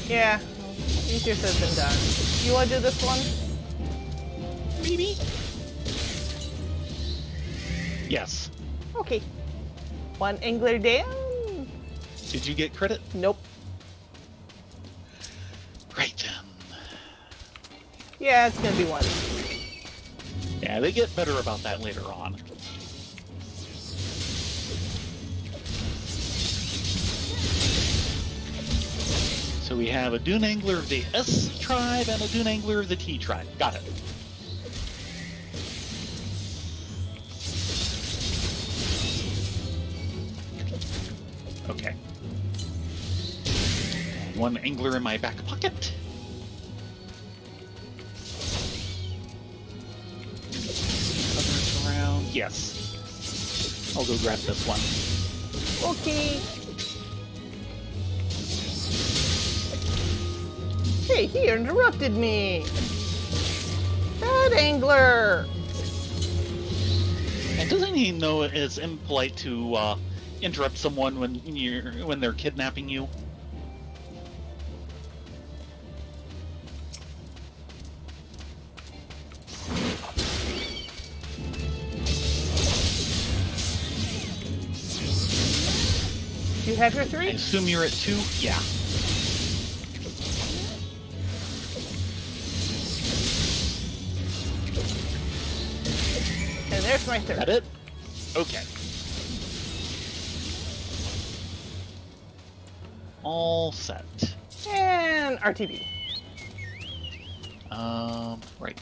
Yeah, easier said than done. You want to do this one? Maybe? Yes. Okay. One angler down. Did you get credit? Nope. Right then. Yeah, it's gonna be one. Yeah, they get better about that later on. So we have a dune angler of the S tribe and a dune angler of the T tribe. Got it. Okay. And one angler in my back pocket. Others around. Yes. I'll go grab this one. Okay. Hey, he interrupted me. Bad angler. And doesn't he know it's impolite to interrupt someone when they're kidnapping you? You have your I three? assume you're at 2? Yeah. And there's my third. That it? Okay. All set. And RTB. Right.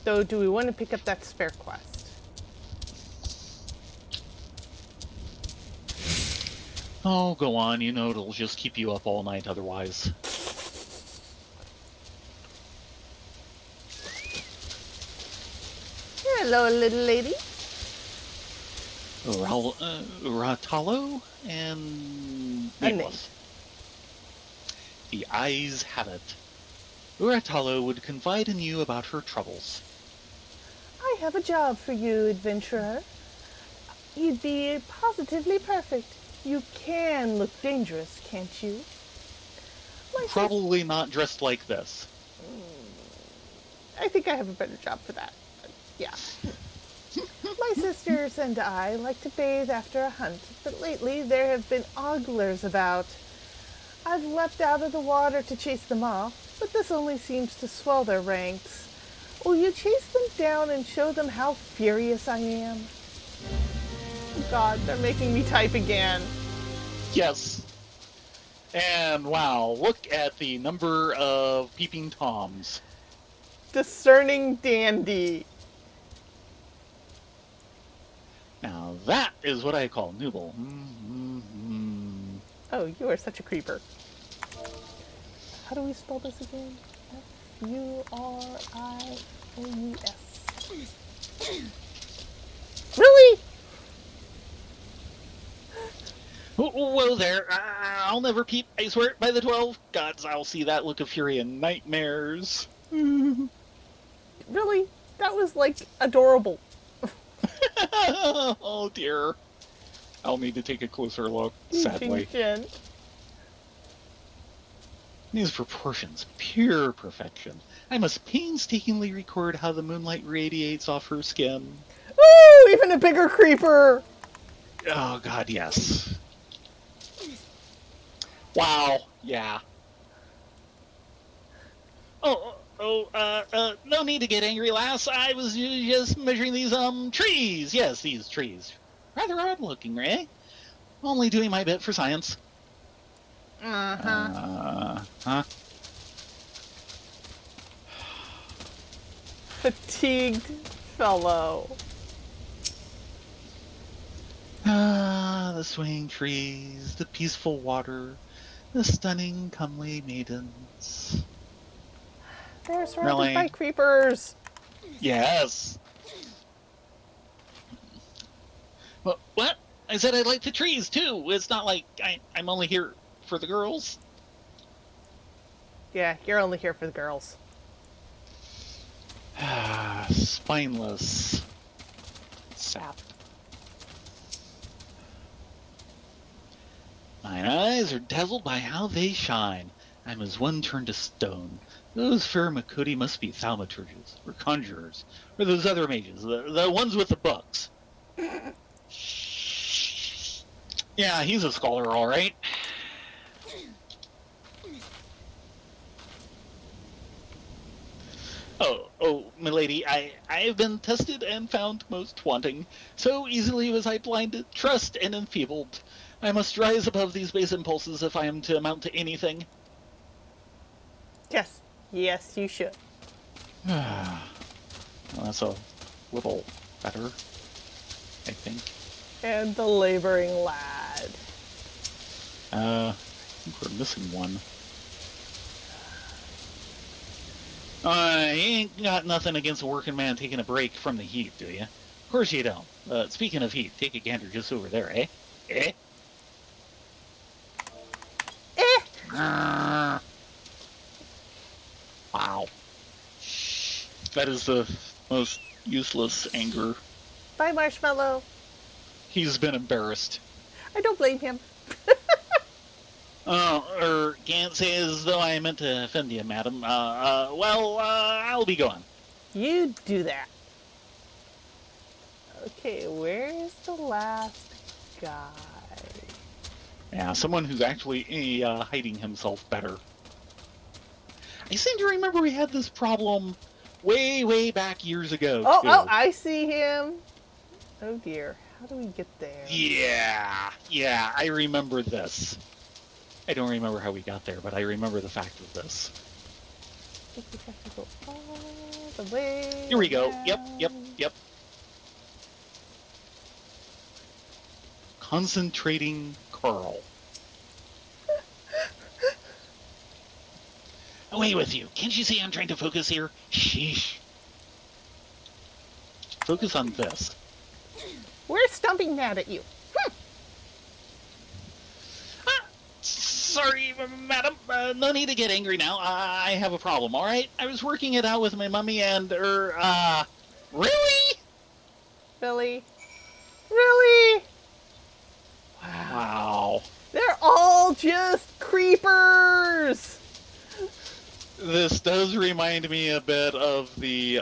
So do we want to pick up that spare quest? Oh, go on. You know it'll just keep you up all night otherwise. Hello, little lady. Ratalo and nameless. The eyes have it. Ratalo would confide in you about her troubles. I have a job for you, adventurer. You'd be positively perfect. You can look dangerous, can't you? Probably not dressed like this. I think I have a better job for that. But yeah. My sisters and I like to bathe after a hunt, but lately there have been oglers about. I've leapt out of the water to chase them off, but this only seems to swell their ranks. Will you chase them down and show them how furious I am? Oh God, they're making me type again. Yes. And wow, look at the number of peeping toms. Discerning dandy. Now that is what I call noble. Mm-hmm. Oh, you are such a creeper. How do we spell this again? F-U-R-I-O-U-S. Really? Whoa there. I'll never peep, I swear, by the 12 gods. I'll see that look of fury in nightmares. Really? That was, like, adorable. Oh dear. I'll need to take a closer look, sadly. These proportions, pure perfection. I must painstakingly record how the moonlight radiates off her skin. Ooh, even a bigger creeper! Oh god, yes. Wow, yeah. No need to get angry, lass. I was just measuring these, trees. Yes, these trees. Rather odd looking, eh? Only doing my bit for science. Uh-huh. Fatigued fellow. The swaying trees, the peaceful water, The stunning, comely maidens. They're surrounded by Really? creepers. Yes. Well, what? I said I like the trees too. It's not like I'm only here for the girls. Yeah, you're only here for the girls. Spineless. Sap. Mine eyes are dazzled by how they shine. I'm as one turned to stone. Those fair Makoti must be thaumaturges, or conjurers, or those other mages, the ones with the books. Yeah, he's a scholar, all right. Oh, milady, I have been tested and found most wanting. So easily was I blinded, trust, and enfeebled. I must rise above these base impulses if I am to amount to anything. Yes. Yes, you should. Well, that's a little better, I think. And the laboring lad. I think we're missing one. You ain't got nothing against a working man taking a break from the heat, do you? Of course you don't. Speaking of heat, take a gander just over there, eh? Eh? Eh! Wow. That is the most useless anger. Bye, Marshmallow. He's been embarrassed. I don't blame him. Can't say as though I meant to offend you, madam. I'll be going. You do that. Okay, where's the last guy? Yeah, someone who's actually hiding himself better. I seem to remember we had this problem way back years ago, Oh, too. oh, I see him. Oh dear, how do we get there? Yeah, I remember this. I don't remember how we got there, but I remember the fact of this. I think we have to go all the way. Here we go. around. Yep. Concentrating Carl. Away with you. Can't you see I'm trying to focus here? Sheesh. Focus on this. We're stomping mad at you. Sorry, madam. No need to get angry now. I have a problem, all right? I was working it out with my mummy and, really? Billy? Really? Wow. They're all just creepers! This does remind me a bit of the,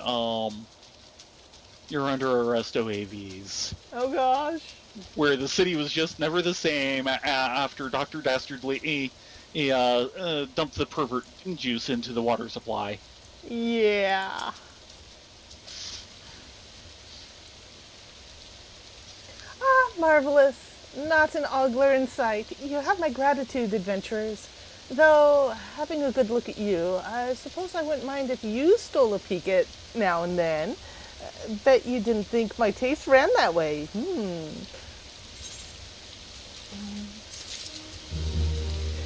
You're Under Arrest OAVs. Oh gosh. Where the city was just never the same after Dr. Dastardly dumped the pervert juice into the water supply. Yeah. Ah, marvelous. Not an ogler in sight. You have my gratitude, adventurers. Though, having a good look at you, I suppose I wouldn't mind if you stole a peek at now and then. Bet you didn't think my taste ran that way.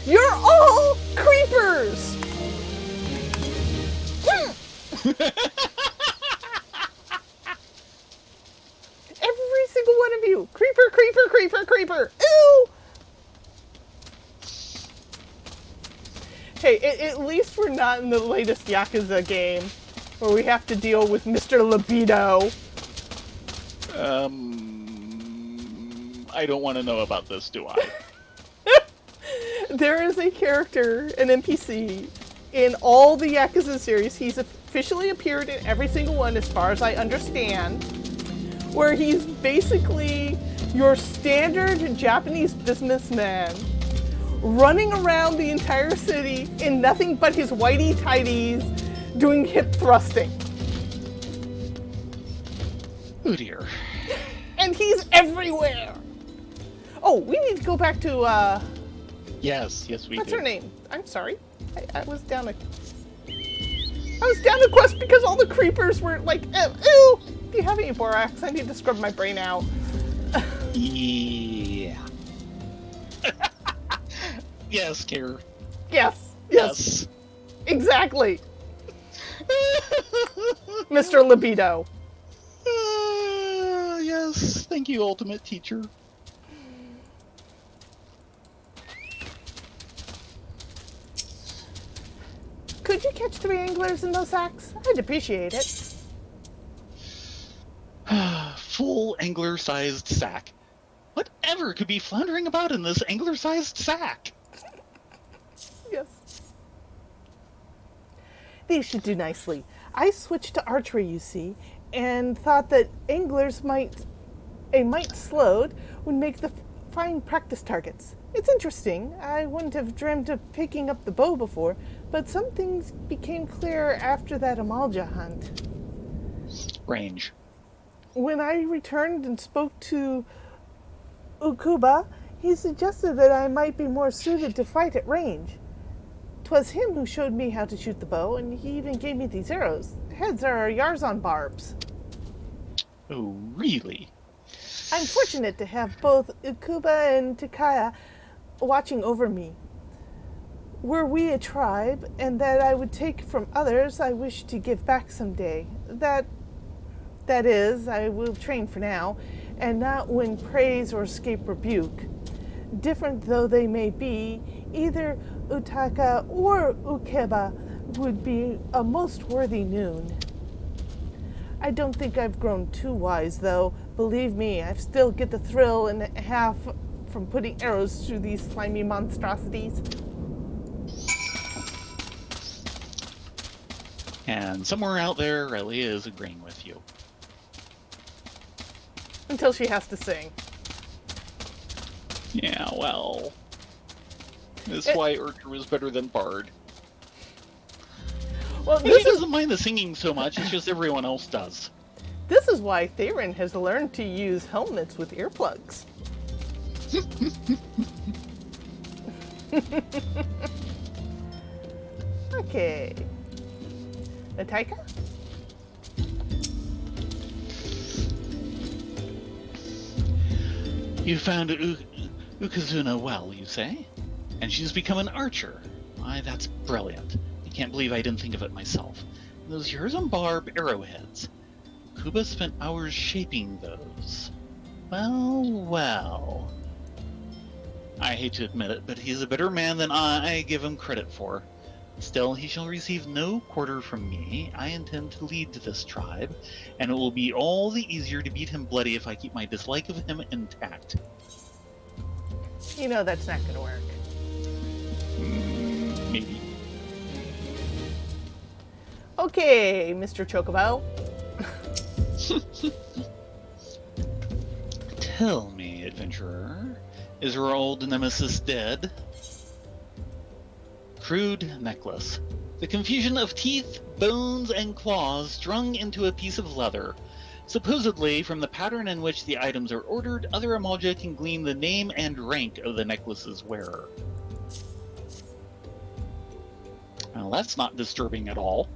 You're all creepers! Every single one of you! Creeper, creeper, creeper, creeper! Ew! Hey, at least we're not in the latest Yakuza game, where we have to deal with Mr. Libido. I don't want to know about this, do I? There is a character, an NPC, in all the Yakuza series. He's officially appeared in every single one, as far as I understand, where he's basically your standard Japanese businessman running around the entire city in nothing but his whitey-tighties doing hip thrusting. Oh dear. And he's everywhere! Oh, we need to go back to, Yes, we what's do. her name? I'm sorry. I was down a quest because all the creepers were like, ew! Do you have any borax? I need to scrub my brain out. Yeah. Yes, Care. Yes. Yes. Exactly. Mr. Libido. Yes. Thank you, Ultimate Teacher. Could you catch 3 anglers in those sacks? I'd appreciate it. Full angler-sized sack. Whatever could be floundering about in this angler-sized sack? Yes. These should do nicely. I switched to archery, you see, and thought that anglers might slowed would make the fine practice targets. It's interesting. I wouldn't have dreamt of picking up the bow before, but some things became clearer after that Amalja hunt. Range. When I returned and spoke to Ukuba, he suggested that I might be more suited to fight at range. 'Twas him who showed me how to shoot the bow, and he even gave me these arrows. The heads are Yarzon barbs. Oh, really? I'm fortunate to have both Ukuba and Takaya watching over me. Were we a tribe, and that I would take from others, I wish to give back someday. That is, I will train for now, and not win praise or escape rebuke. Different though they may be, either Utaka or Ukeba would be a most worthy noon. I don't think I've grown too wise, though. Believe me, I still get the thrill and a half from putting arrows through these slimy monstrosities. And somewhere out there, Riley is agreeing with you. Until she has to sing. Yeah, well, that's why Archer was better than Bard. Well, She doesn't mind the singing so much, it's just everyone else does. This is why Theron has learned to use helmets with earplugs. Okay. Nataika? You found Ukazuna well, you say? And she's become an archer. Why, that's brilliant. I can't believe I didn't think of it myself. Those Yarzon barb arrowheads. Kuba spent hours shaping those. Well. I hate to admit it, but he's a better man than I give him credit for. Still, he shall receive no quarter from me. I intend to lead this tribe, and it will be all the easier to beat him bloody if I keep my dislike of him intact. You know that's not going to work. Maybe. Okay, Mr. Chocobo. Tell me, adventurer, is your old nemesis dead? Crude necklace. The confusion of teeth, bones, and claws strung into a piece of leather. Supposedly, from the pattern in which the items are ordered, other Amalja can glean the name and rank of the necklace's wearer. Well, that's not disturbing at all.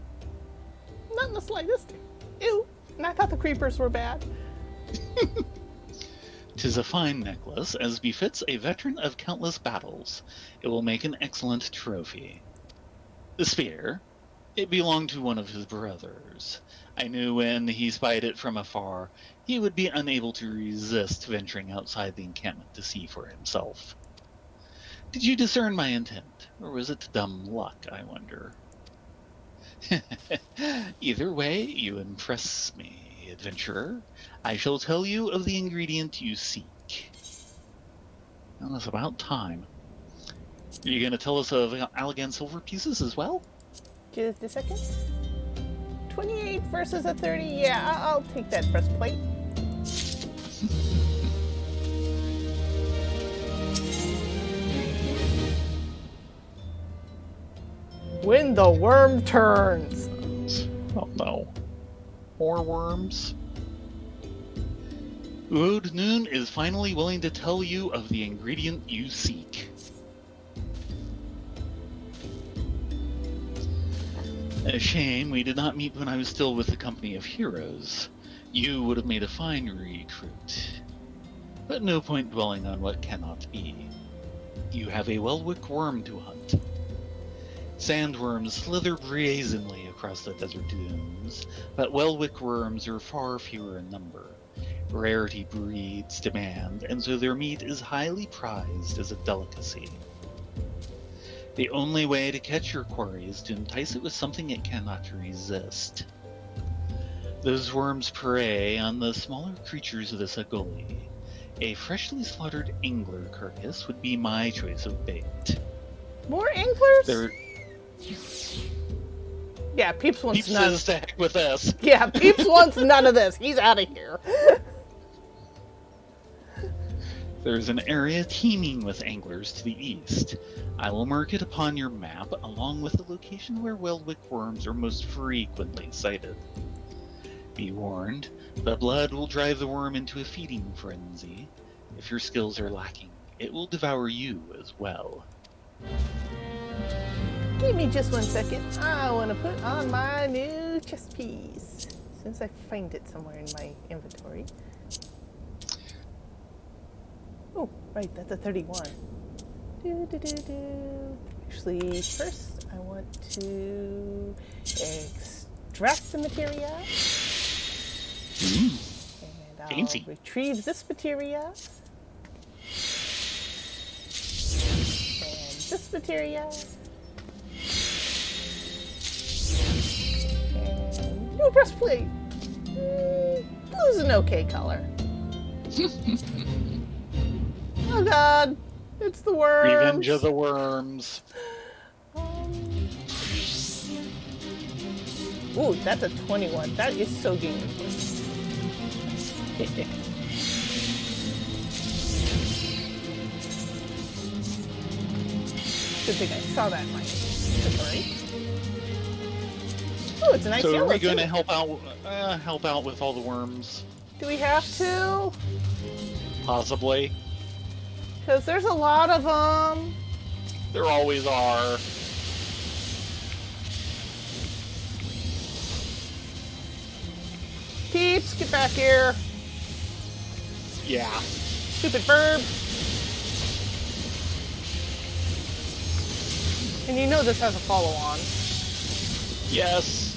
Not in the slightest. Ew. And I thought the creepers were bad. 'Tis a fine necklace, as befits a veteran of countless battles. It will make an excellent trophy. The spear, it belonged to one of his brothers. I knew when he spied it from afar, he would be unable to resist venturing outside the encampment to see for himself. Did you discern my intent, or was it dumb luck, I wonder? Either way, you impress me, adventurer. I shall tell you of the ingredient you seek. Well, it's about time. Are you going to tell us of Allegan silver pieces as well? Just a second. 28 versus a 30. Yeah, I'll take that breastplate. When the worm turns. Oh no. More worms? Uod Noon is finally willing to tell you of the ingredient you seek. A shame we did not meet when I was still with the company of heroes. You would have made a fine recruit. But no point dwelling on what cannot be. You have a Welwick worm to hunt. Sandworms slither brazenly across the desert dunes, but Welwick worms are far fewer in number. Rarity breeds demand, and so their meat is highly prized as a delicacy. The only way to catch your quarry is to entice it with something it cannot resist. Those worms prey on the smaller creatures of the Sagoli. A freshly slaughtered angler carcass would be my choice of bait. More anglers? There, Yeah, Peeps wants Peeps none. says to heck with us. Yeah, Peeps wants none of this. He's out of here. There's an area teeming with anglers to the east. I will mark it upon your map, along with the location where Welwick worms are most frequently sighted. Be warned, the blood will drive the worm into a feeding frenzy. If your skills are lacking, it will devour you as well. Give me just 1 second. I want to put on my new chest piece. As soon as I find it somewhere in my inventory. Oh, right, that's a 31. Actually, first I want to extract the materia. And I'll Fancy. retrieve this materia. And this materia. And new breastplate. Blue's an okay color. Oh god, it's the worms. Revenge of the worms. Ooh, that's a 21. That is so game. Good thing I saw that in my inventory. Ooh, it's a nice So yellow are we going to too. help out with all the worms? Do we have to? Possibly. Because there's a lot of them. There always are. Peeps, get back here. Yeah. Stupid bird. And you know this has a follow-on. Yes.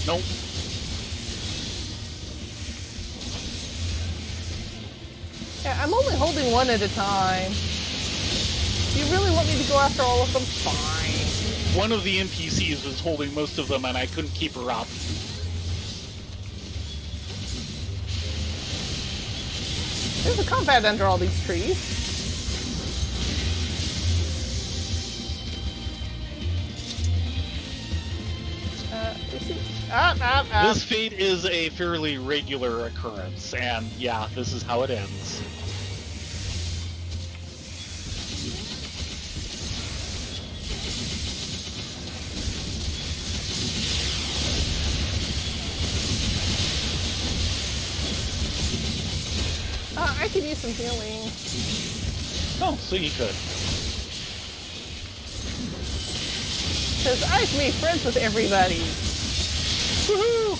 Nope. Yeah, I'm only holding one at a time. Do you really want me to go after all of them? Fine. One of the NPCs was holding most of them and I couldn't keep her up. There's a combat under all these trees. This fate is a fairly regular occurrence, and yeah, this is how it ends. I could use some healing. Oh, so you could. Because I've made friends with everybody. Woohoo!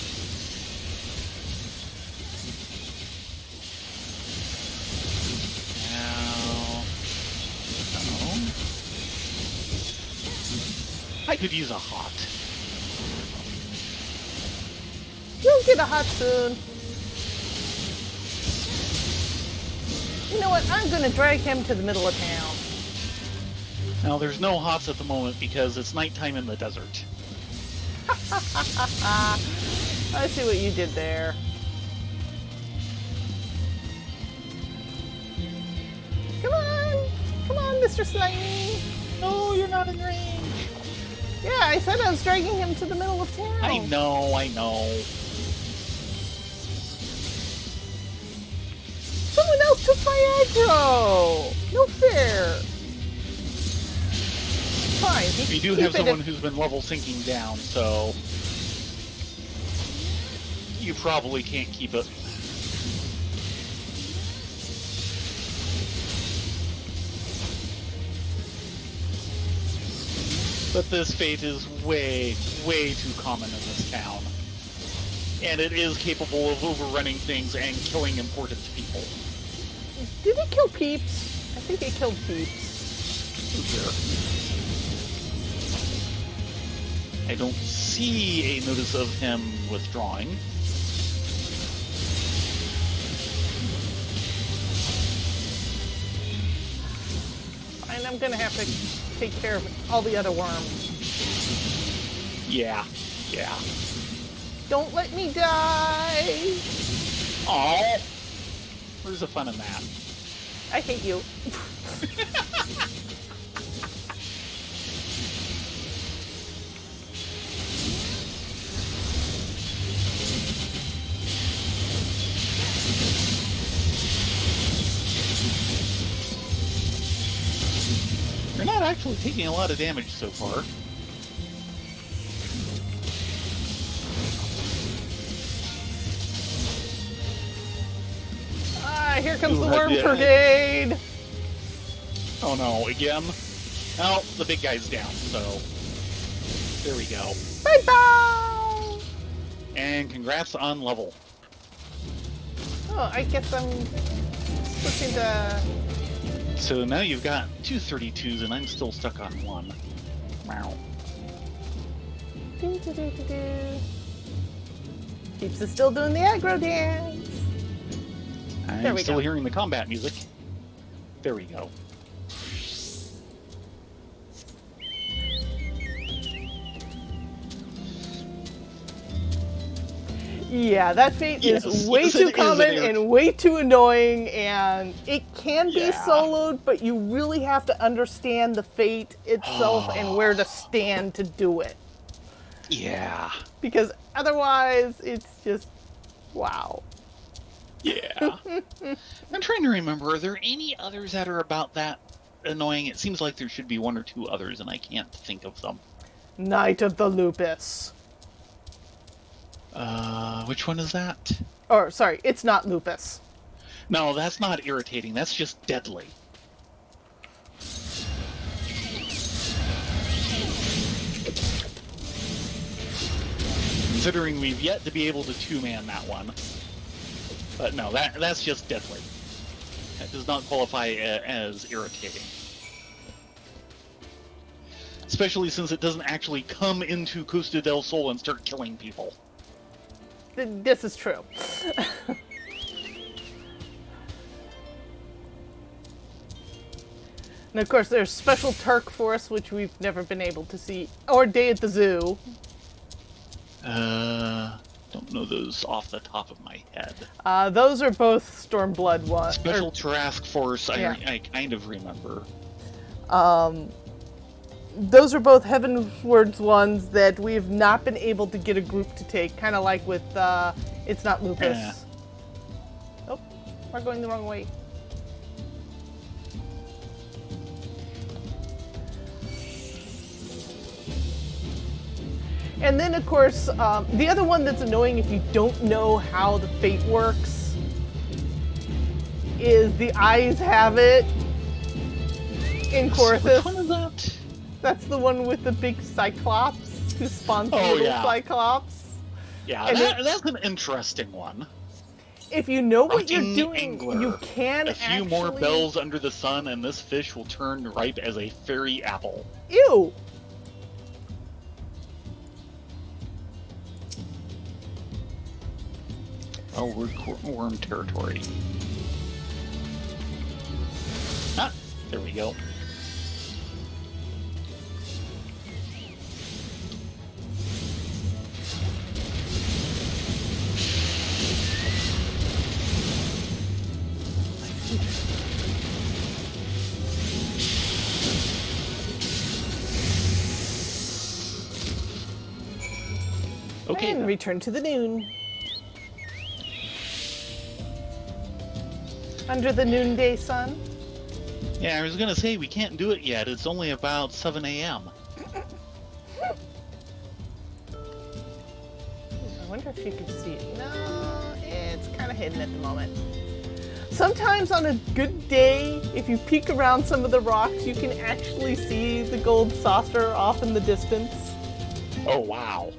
Now... I could use a hot. You'll get a hot soon. You know what? I'm going to drag him to the middle of town. Now, there's no hots at the moment because it's nighttime in the desert. I see what you did there. Come on! Come on, Mr. Slimy! No, you're not in range. Yeah, I said I was dragging him to the middle of town. I know. Someone else took my aggro! No fair! Fine. We do have someone who's been level sinking down, so... You probably can't keep it. But this fate is way too common in this town. And it is capable of overrunning things and killing important people. Did it kill Peeps? I think it killed Peeps. I don't see a notice of him withdrawing. And I'm gonna have to take care of all the other worms. Yeah. Don't let me die! Aw. Where's the fun in that? I hate you. You're not actually taking a lot of damage so far. Here comes the worm brigade! Oh no, again? Oh, the big guy's down, so there we go. Bye-bye! And congrats on level. Oh, I guess I'm switching to... So now you've got 2 32s and I'm still stuck on 1. Wow. Peeps is still doing the aggro dance. I'm still hearing the combat music. There we go. Yeah, that fate is way too common and way too annoying, and it can be soloed, but you really have to understand the fate itself and where to stand to do it. Yeah. Because otherwise, it's just, wow. Yeah. I'm trying to remember, are there any others that are about that annoying? It seems like there should be 1 or 2 others, and I can't think of them. Night of the Lupus. Which one is that? Or, sorry, it's not Lupus. No, that's not irritating. That's just deadly. Considering we've yet to be able to 2-man that one. But no, that's just deadly. That does not qualify as irritating. Especially since it doesn't actually come into Costa del Sol and start killing people. This is true. And of course, there's Special Turk Force, which we've never been able to see, or Day at the Zoo. Don't know those off the top of my head. Those are both Stormblood ones. Special Task Force, yeah. I kind of remember. Those are both Heavenwards ones that we've not been able to get a group to take, kind of like with It's Not Lupus. Oh, we're going the wrong way. And then, of course, the other one that's annoying if you don't know how the fate works is the Eyes Have It in Corythus. Which one is that? That's the one with the big Cyclops who spawns little Cyclops. Yeah, that's an interesting one. If you know what you're doing, you can A few more bells under the sun and this fish will turn ripe as a fairy apple. Ew! Oh, we're worm territory. Ah, there we go. Okay. And return to the noon. Under the noonday sun? Yeah, I was gonna say, we can't do it yet. It's only about 7 a.m. I wonder if you can see it. No, it's kind of hidden at the moment. Sometimes on a good day, if you peek around some of the rocks, you can actually see the gold saucer off in the distance. Oh, wow.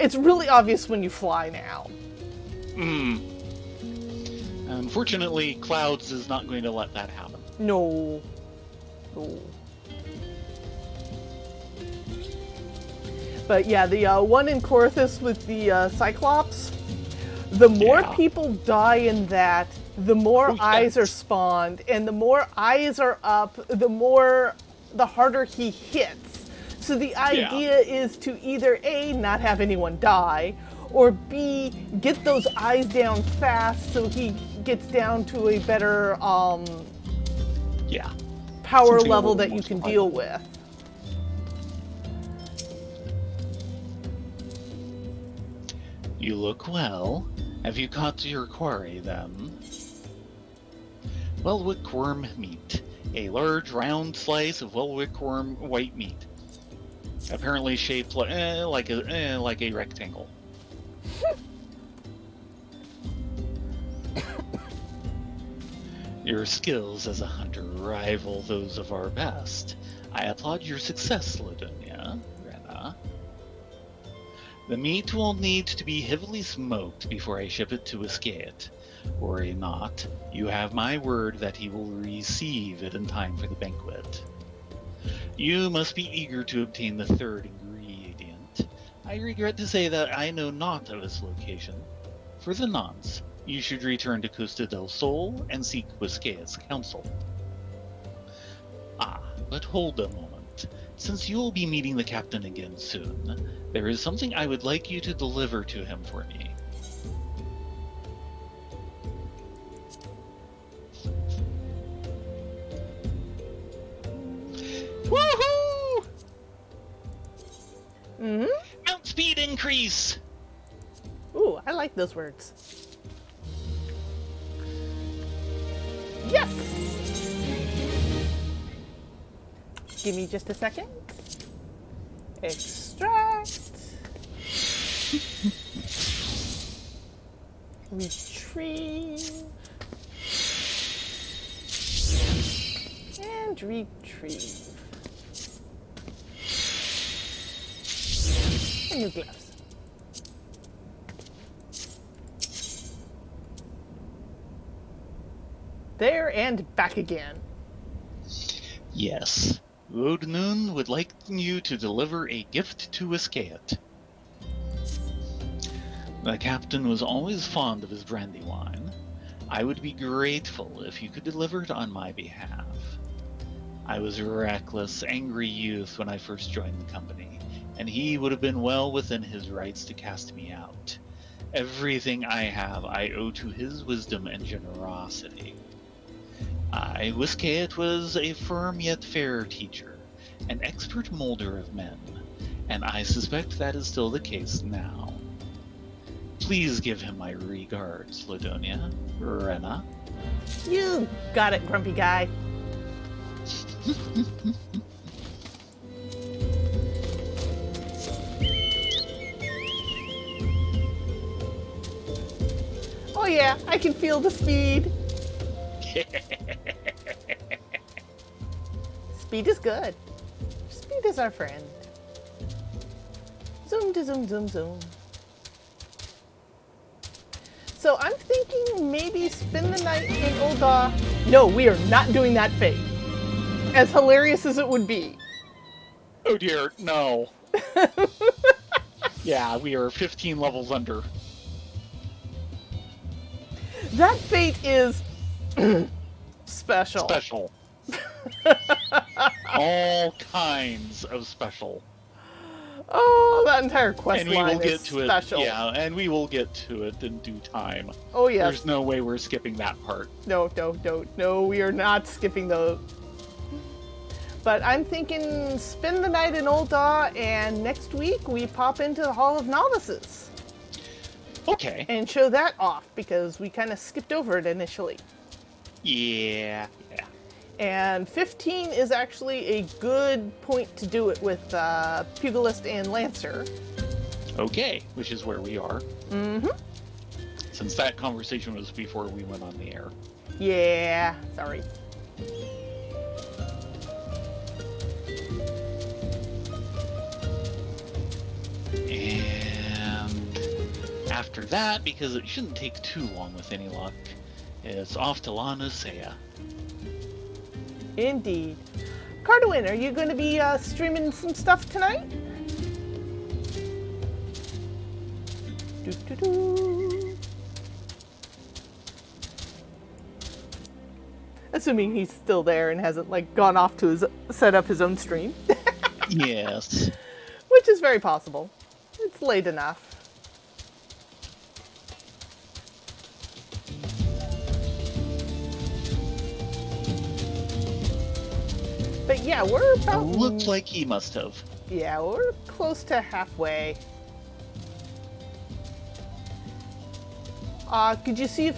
It's really obvious when you fly now. Unfortunately, Clouds is not going to let that happen. No. But yeah, the one in Corythus with the Cyclops, the more people die in that, the more eyes are spawned, and the more eyes are up, the harder he hits. So the idea is to either A, not have anyone die, or B, get those eyes down fast so he gets down to a better power level that you can deal with. You look well. Have you caught your quarry, then? Welwick worm meat. A large, round slice of Welwick worm white meat. Apparently shaped like a rectangle. Your skills as a hunter rival those of our best. I applaud your success, Ladonia, Rena. The meat will need to be heavily smoked before I ship it to Iscayet. Worry not, you have my word that he will receive it in time for the banquet. You must be eager to obtain the third ingredient. I regret to say that I know not of its location. For the nonce, you should return to Costa del Sol and seek Iscayet's counsel. But hold a moment. Since you will be meeting the captain again soon, there is something I would like you to deliver to him for me. Woohoo! Mount speed increase! Ooh, I like those words. Yes! Give me just a second. Extract. Retrieve. And retrieve. And new gloves. There and back again. Yes. Rodnun would like you to deliver a gift to Iscayet. The captain was always fond of his brandy wine. I would be grateful if you could deliver it on my behalf. I was a reckless, angry youth when I first joined the company, and he would have been well within his rights to cast me out. Everything I have I owe to his wisdom and generosity. Iscayet was a firm yet fair teacher, an expert molder of men, and I suspect that is still the case now. Please give him my regards, Ladonia. Rena. You got it, grumpy guy. Oh yeah, I can feel the speed. Speed is good. Speed is our friend. Zoom to zoom, zoom, zoom. So I'm thinking maybe spend the night in Ul'dah. No, we are not doing that fate. As hilarious as it would be. Oh dear, no. Yeah, we are 15 levels under. That fate is special. Special. All kinds of special. Oh, that entire quest And we line will get is to special. it. Yeah, and we will get to it in due time. Oh yes. There's no way we're skipping that part. No, we are not skipping those. But I'm thinking spend the night in Ul'dah, and next week we pop into the Hall of Novices. Okay. And show that off, because we kind of skipped over it initially. Yeah. And 15 is actually a good point to do it with Pugilist and Lancer. Okay, which is where we are. Mm-hmm. Since that conversation was before we went on the air. Yeah, sorry. And after that, because it shouldn't take too long with any luck, it's off to La Nicea. Indeed. Cardwin, are you going to be streaming some stuff tonight? Doo-doo-doo. Assuming he's still there and hasn't gone off to set up his own stream. Yes. Which is very possible. It's late enough. But yeah, we're about... Looks like he must have. Yeah, we're close to halfway. Could you see if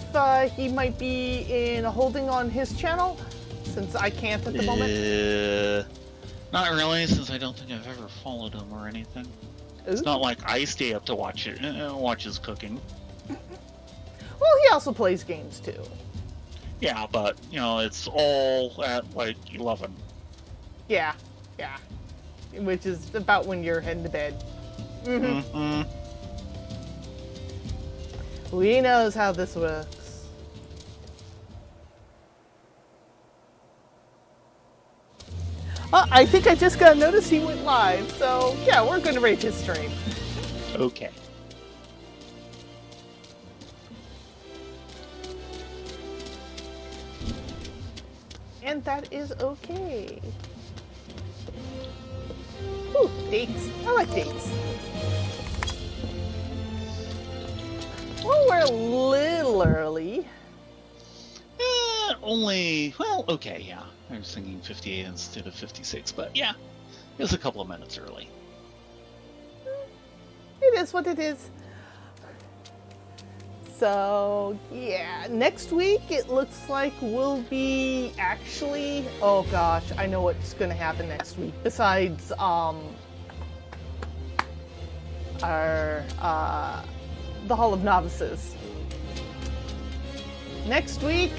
he might be in holding on his channel? Since I can't at the moment. Not really, since I don't think I've ever followed him or anything. Ooh. It's not like I stay up to watch his cooking. Well, he also plays games too. Yeah, but, it's all at 11. Yeah. Which is about when you're heading to bed. Mm-hmm. Mm-hmm. We knows how this works. Oh, I think I just got a notice he went live, so yeah, we're going to rate his stream. Okay. And that is okay. Ooh, dates. I like dates. Well, we're a little early. Okay, yeah. I was thinking 58 instead of 56, but yeah, it was a couple of minutes early. It is what it is. So, yeah, next week it looks like we'll be actually... Oh gosh, I know what's going to happen next week. Besides, the Hall of Novices. Next week,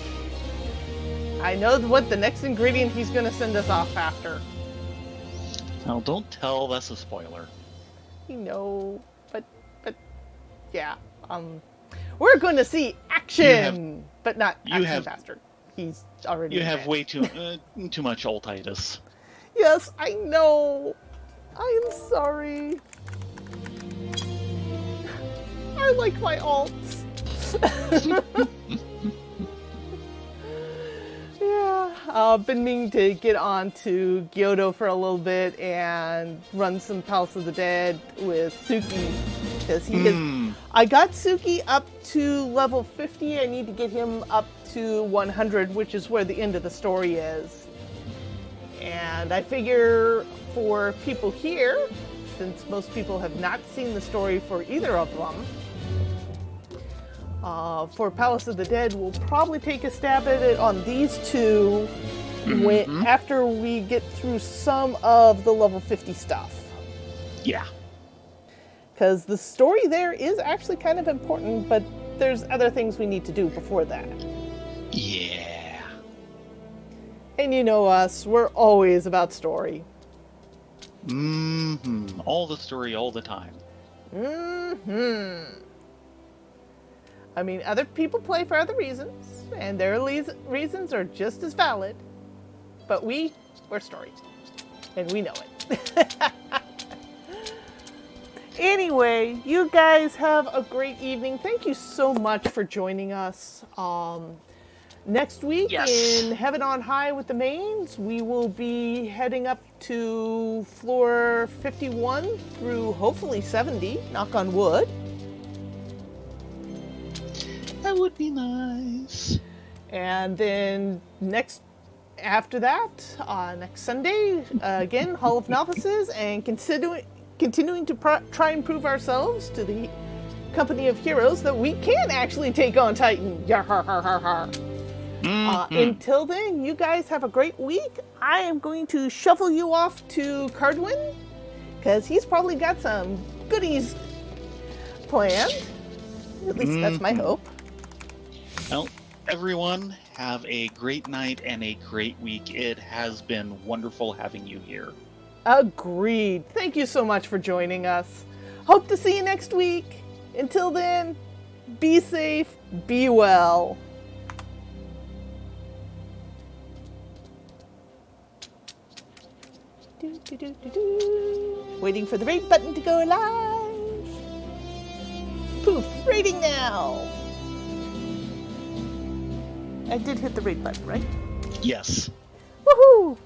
I know what the next ingredient he's going to send us off after. Now, don't tell that's a spoiler. You know, but yeah, we're going to see action, but not action bastard. He's already. You have way too much altitis. Yes, I know. I am sorry. I like my alts. Yeah, I've been meaning to get on to Gyoto for a little bit and run some Palace of the Dead with Suki. Because he is... I got Suki up to level 50. I need to get him up to 100, which is where the end of the story is. And I figure for people here, since most people have not seen the story for either of them, for Palace of the Dead, we'll probably take a stab at it on these two after we get through some of the level 50 stuff. Yeah. Because the story there is actually kind of important, but there's other things we need to do before that. Yeah. And you know us, we're always about story. Mm-hmm. All the story, all the time. Mm-hmm. I mean, other people play for other reasons, and their reasons are just as valid. But we're story, and we know it. Anyway, you guys have a great evening. Thank you so much for joining us. Next week in Heaven on High with the Mains, we will be heading up to floor 51 through hopefully 70, knock on wood. That would be nice. And then after that, next Sunday, again, Hall of Novices, and continuing to try and prove ourselves to the company of heroes that we can actually take on Titan. Yar, har, har, har, har. Until then, you guys have a great week. I am going to shuffle you off to Cardwin, because he's probably got some goodies planned. At least that's my hope. Well, everyone, have a great night and a great week. It has been wonderful having you here. Agreed. Thank you so much for joining us. Hope to see you next week. Until then, be safe, be well. Waiting for the rate button to go live. Poof, rating now. I did hit the rate button, right? Yes. Woohoo!